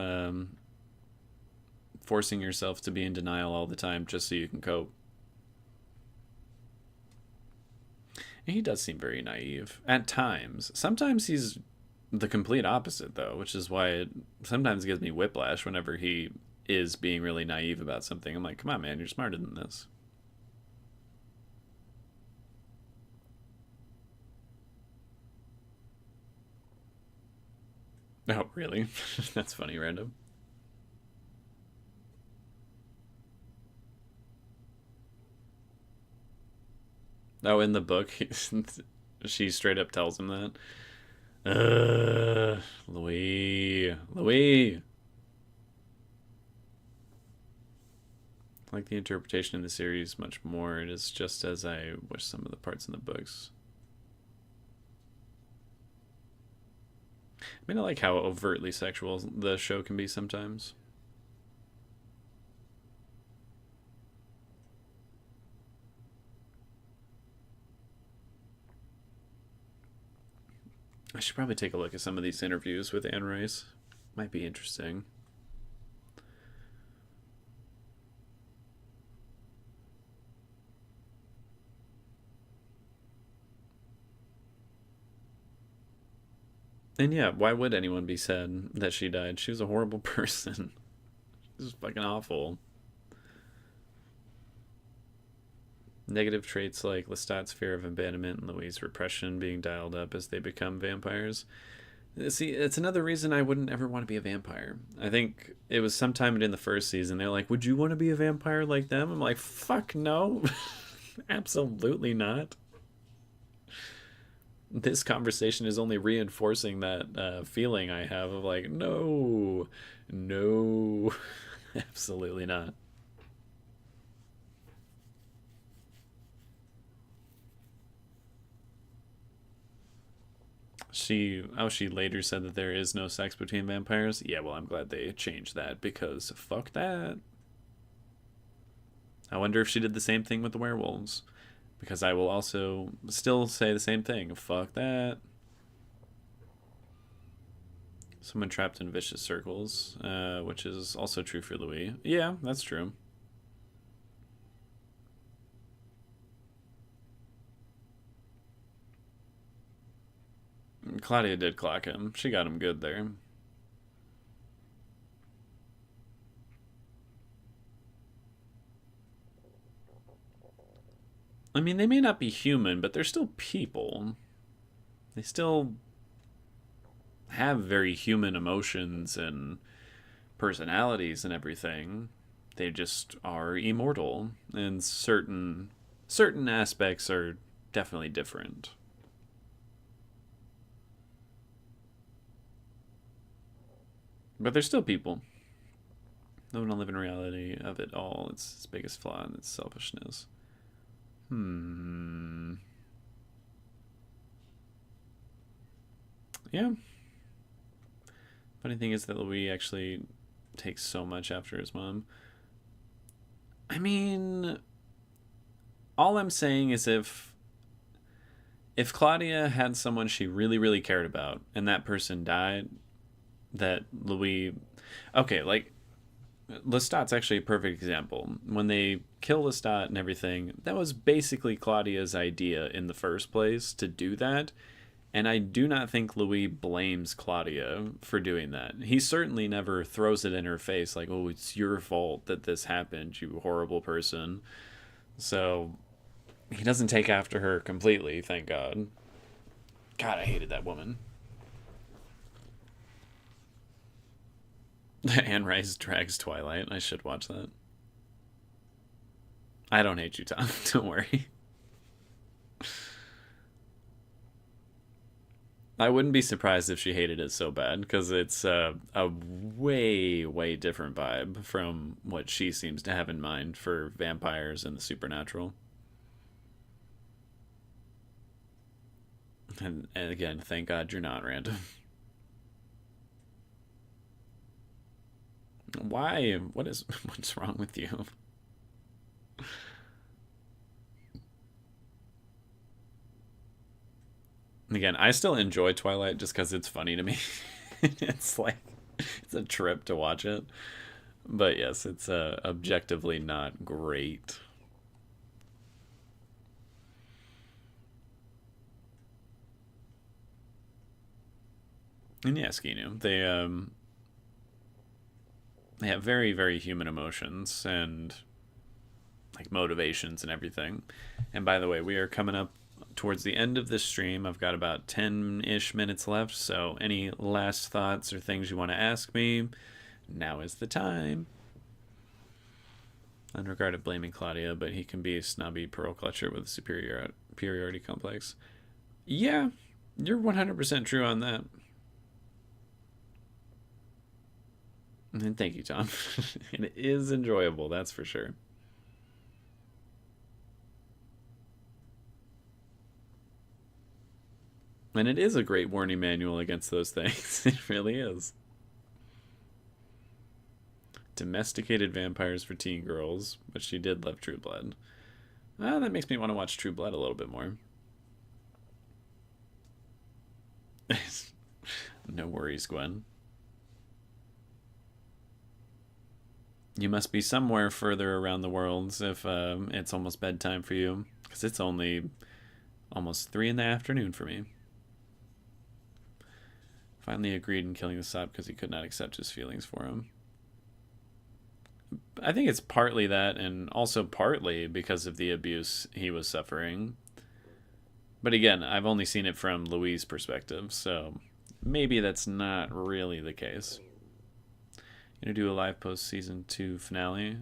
forcing yourself to be in denial all the time just so you can cope. And he does seem very naive at times. Sometimes he's the complete opposite, though, which is why it sometimes gives me whiplash whenever he is being really naive about something. I'm like, come on, man, you're smarter than this. Oh, really? That's funny, random. Oh, in the book, she straight up tells him that. Louie. Louie! I like the interpretation in the series much more. It is just as I wish some of the parts in the books. I mean, I like how overtly sexual the show can be sometimes. I should probably take a look at some of these interviews with Anne Rice. Might be interesting. And yeah, why would anyone be sad that she died? She was a horrible person. She was fucking awful. Negative traits like Lestat's fear of abandonment and Louis' repression being dialed up as they become vampires. See, it's another reason I wouldn't ever want to be a vampire. I think it was sometime in the first season. They're like, would you want to be a vampire like them? I'm like, fuck no. Absolutely not. This conversation is only reinforcing that feeling I have of like, no, no, absolutely not. She later said that there is no sex between vampires. Yeah, well, I'm glad they changed that because fuck that. I wonder if she did the same thing with the werewolves, because I will also still say the same thing. Fuck that. Someone trapped in vicious circles, which is also true for Louis. Yeah, that's true. Claudia did clock him. She got him good there. I mean, they may not be human, but they're still people. They still have very human emotions and personalities and everything. They just are immortal, and certain aspects are definitely different. But they're still people. No one will live in reality of it all. It's its biggest flaw in its selfishness. Hmm. Yeah. Funny thing is that Louis actually takes so much after his mom. I mean, all I'm saying is if Claudia had someone she really really cared about and that person died, that Louis, okay, like Lestat's actually a perfect example. When they kill Lestat and everything, that was basically Claudia's idea in the first place to do that. And I do not think Louis blames Claudia for doing that. He certainly never throws it in her face like, oh, it's your fault that this happened, you horrible person. So he doesn't take after her completely, thank God. God, I hated that woman. Anne Rice drags Twilight. I should watch that. I don't hate you, Tom. Don't worry. I wouldn't be surprised if she hated it so bad because it's a way, way different vibe from what she seems to have in mind for vampires and the supernatural. And again, thank God you're not random. Why? What's wrong with you? Again, I still enjoy Twilight just because it's funny to me. It's like it's a trip to watch it. But yes, it's objectively not great. And yes, Ginu, they have very, very human emotions and like motivations and everything. And by the way, we are coming up towards the end of this stream. I've got about 10-ish minutes left, so any last thoughts or things you want to ask me, now is the time. Unregarded blaming Claudia, but he can be a snobby pearl clutcher with a superiority complex. Yeah, you're 100% true on that. And thank you, Tom. It is enjoyable, that's for sure. And it is a great warning manual against those things. It really is. Domesticated vampires for teen girls, but she did love True Blood. That makes me want to watch True Blood a little bit more. No worries, Gwen. You must be somewhere further around the world if it's almost bedtime for you, because it's only almost 3 in the afternoon for me. Finally agreed in killing the sop because he could not accept his feelings for him. I think it's partly that, and also partly because of the abuse he was suffering. But again, I've only seen it from Louie's perspective, so maybe that's not really the case. You gonna do a live post season 2 finale?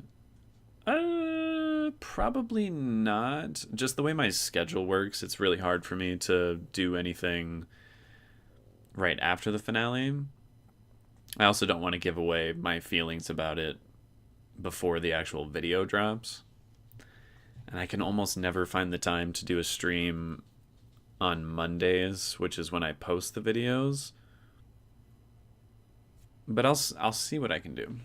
Probably not. Just the way my schedule works, it's really hard for me to do anything right after the finale. I also don't want to give away my feelings about it before the actual video drops. And I can almost never find the time to do a stream on Mondays, which is when I post the videos. But I'll see what I can do.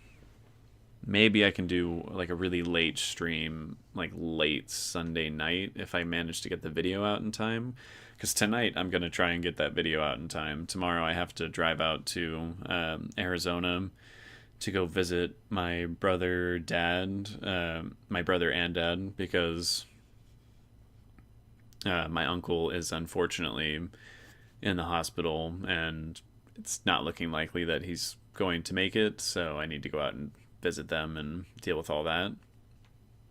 Maybe I can do like a really late stream, like late Sunday night, if I manage to get the video out in time. Because tonight I'm going to try and get that video out in time. Tomorrow I have to drive out to Arizona to go visit my brother, my brother and dad, because my uncle is unfortunately in the hospital and it's not looking likely that he's going to make it. So I need to go out and visit them and deal with all that.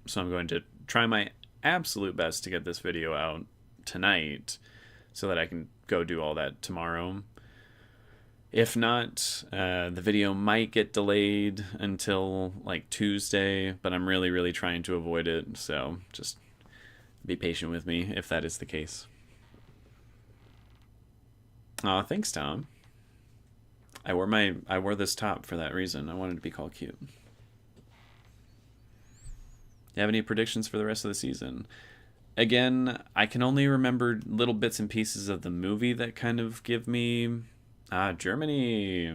So I'm going to try my absolute best to get this video out tonight so that I can go do all that tomorrow. If not, the video might get delayed until like Tuesday, but I'm really, really trying to avoid it. So just be patient with me if that is the case. Aw, thanks, Tom. I wore this top for that reason. I wanted to be called cute. You have any predictions for the rest of the season? Again, I can only remember little bits and pieces of the movie that kind of give me Germany.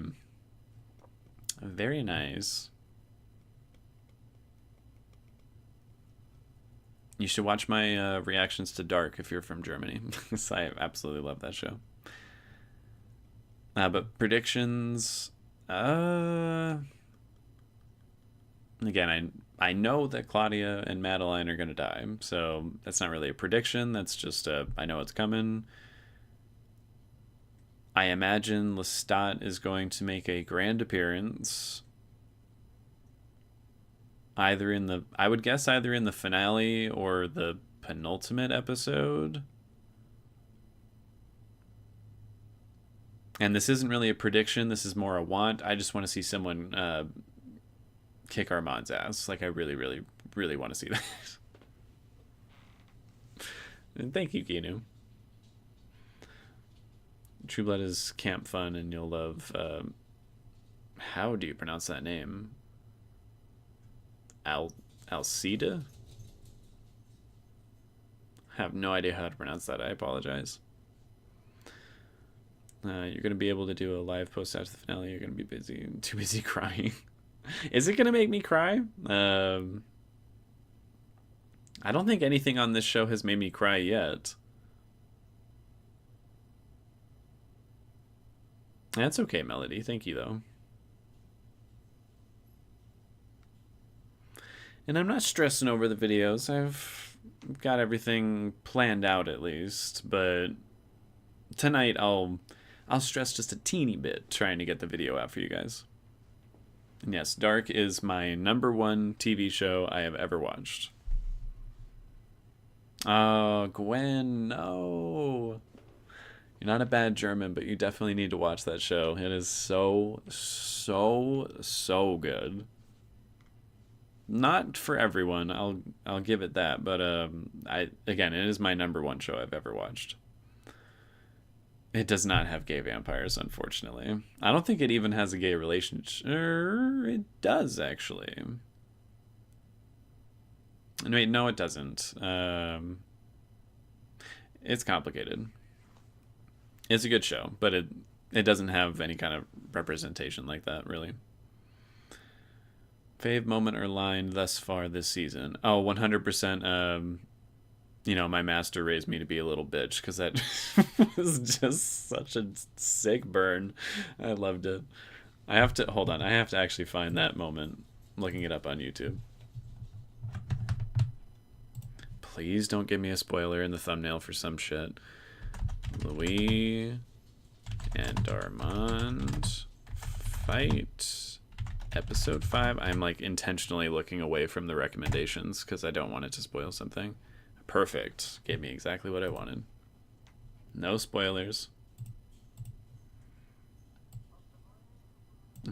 Very nice. You should watch my reactions to Dark if you're from Germany. I absolutely love that show. But predictions. Again, I know that Claudia and Madeline are going to die, so that's not really a prediction. That's just I know it's coming. I imagine Lestat is going to make a grand appearance. I would guess either in the finale or the penultimate episode. And this isn't really a prediction. This is more a want. I just want to see someone kick Armand's ass. Like, I really, really, really want to see that. And thank you, Ginu. True Blood is camp fun, and you'll love. How do you pronounce that name? Alcida? I have no idea how to pronounce that. I apologize. You're going to be able to do a live post after the finale. You're going to be too busy crying. Is it going to make me cry? I don't think anything on this show has made me cry yet. That's okay, Melody. Thank you, though. And I'm not stressing over the videos. I've got everything planned out at least, but tonight I'll stress just a teeny bit trying to get the video out for you guys. And yes, Dark is my #1 TV show I have ever watched. Oh, Gwen, no. You're not a bad German, but you definitely need to watch that show. It is so, so, so good. Not for everyone, I'll give it that, but it is my #1 show I've ever watched. It does not have gay vampires, unfortunately. I don't think it even has a gay relationship. It does, actually. Wait, no, it doesn't. It's complicated. It's a good show, but it doesn't have any kind of representation like that, really. Fave moment or line thus far this season? Oh, 100%. My master raised me to be a little bitch, because that was just such a sick burn. I loved it. I have to actually find that moment. I'm looking it up on YouTube. Please don't give me a spoiler in the thumbnail for some shit. Louie and Armand fight episode 5. I'm like intentionally looking away from the recommendations because I don't want it to spoil something. Perfect. Gave me exactly what I wanted. No spoilers.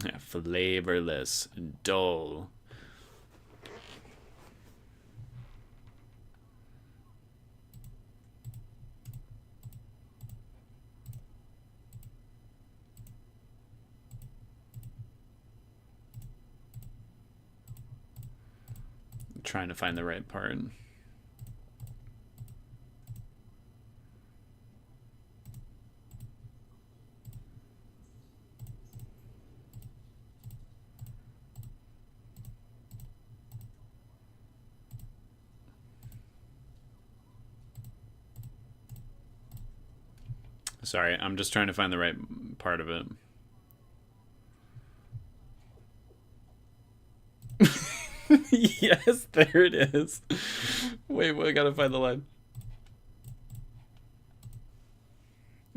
Yeah, flavorless, dull. Trying to find the right part. Sorry, I'm just trying to find the right part of it. Yes, there it is. Wait, I gotta find the line.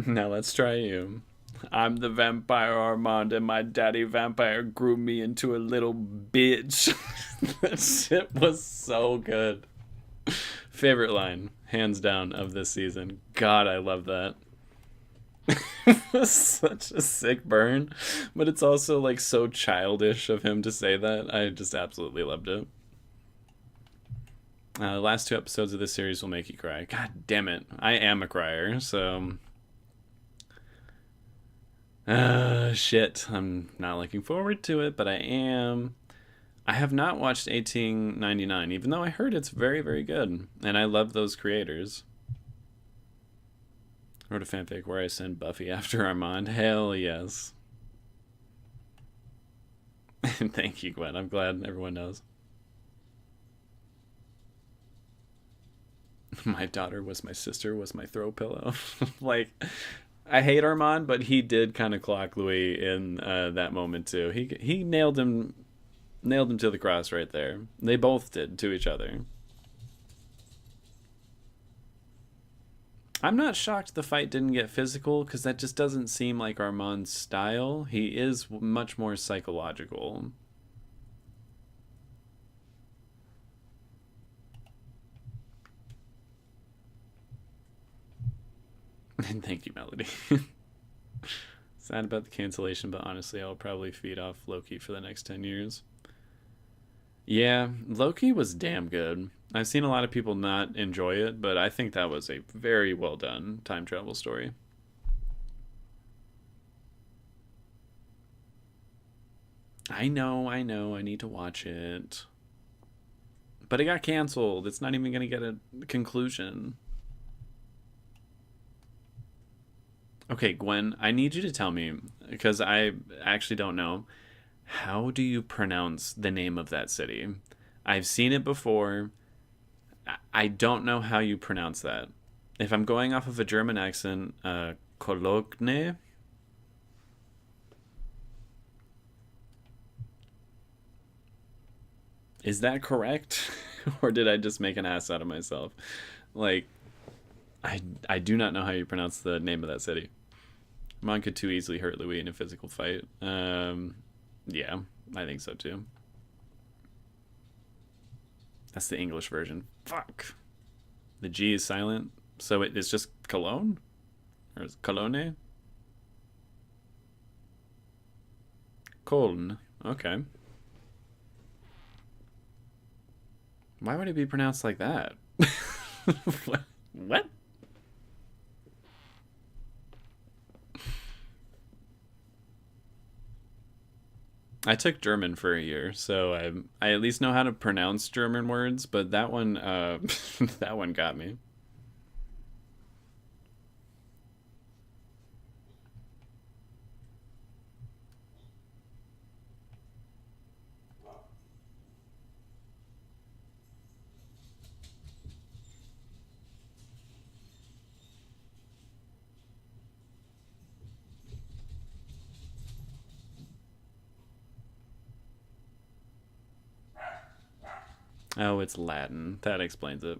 Now let's try you. I'm the vampire Armand, and my daddy vampire grew me into a little bitch. That shit was so good. Favorite line, hands down, of this season. God, I love that. It was such a sick burn, but it's also like so childish of him to say that. I just absolutely loved it. The last 2 episodes of this series will make you cry. God damn it. I am a crier, so... shit. I'm not looking forward to it, but I am. I have not watched 1899, even though I heard it's very, very good. And I love those creators. I wrote a fanfic where I send Buffy after Armand. Hell yes. Thank you, Gwen. I'm glad everyone knows. My daughter was my sister, was my throw pillow. Like, I hate Armand, but he did kind of clock Louie in that moment too. He nailed him to the cross right there. They both did to each other. I'm not shocked the fight didn't get physical, because that just doesn't seem like Armand's style. He is much more psychological. And thank you, Melody. Sad about the cancellation, but honestly, I'll probably feed off Loki for the next 10 years. Yeah, Loki was damn good. I've seen a lot of people not enjoy it, but I think that was a very well done time travel story. I know, I need to watch it. But it got canceled. It's not even going to get a conclusion. Okay, Gwen, I need you to tell me, because I actually don't know. How do you pronounce the name of that city? I've seen it before. I don't know how you pronounce that. If I'm going off of a German accent, Cologne? Is that correct? Or did I just make an ass out of myself? Like, I do not know how you pronounce the name of that city. Armand could too easily hurt Louie in a physical fight. Yeah, I think so too. That's the English version. Fuck. The G is silent, so it's just Cologne? Or is it Cologne? Cologne. Okay. Why would it be pronounced like that? What? I took German for a year, so I at least know how to pronounce German words, but that one that one got me. Oh, it's Latin. That explains it.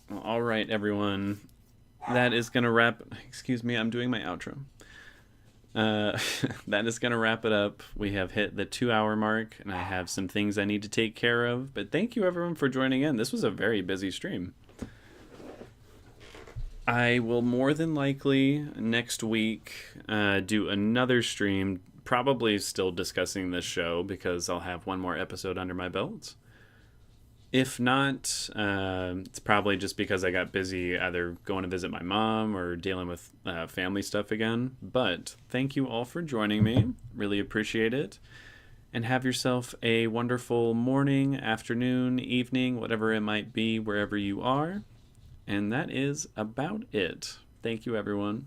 Well, all right, everyone. That is gonna wrap. Excuse me, I'm doing my outro. Uh, that is gonna wrap it up. We have hit the 2 hour mark, and I have some things I need to take care of. But thank you, everyone, for joining in. This was a very busy stream. I will more than likely next week do another stream, probably still discussing this show because I'll have one more episode under my belt. If not, it's probably just because I got busy either going to visit my mom or dealing with family stuff again. But thank you all for joining me. Really appreciate it. And have yourself a wonderful morning, afternoon, evening, whatever it might be, wherever you are. And that is about it. Thank you, everyone.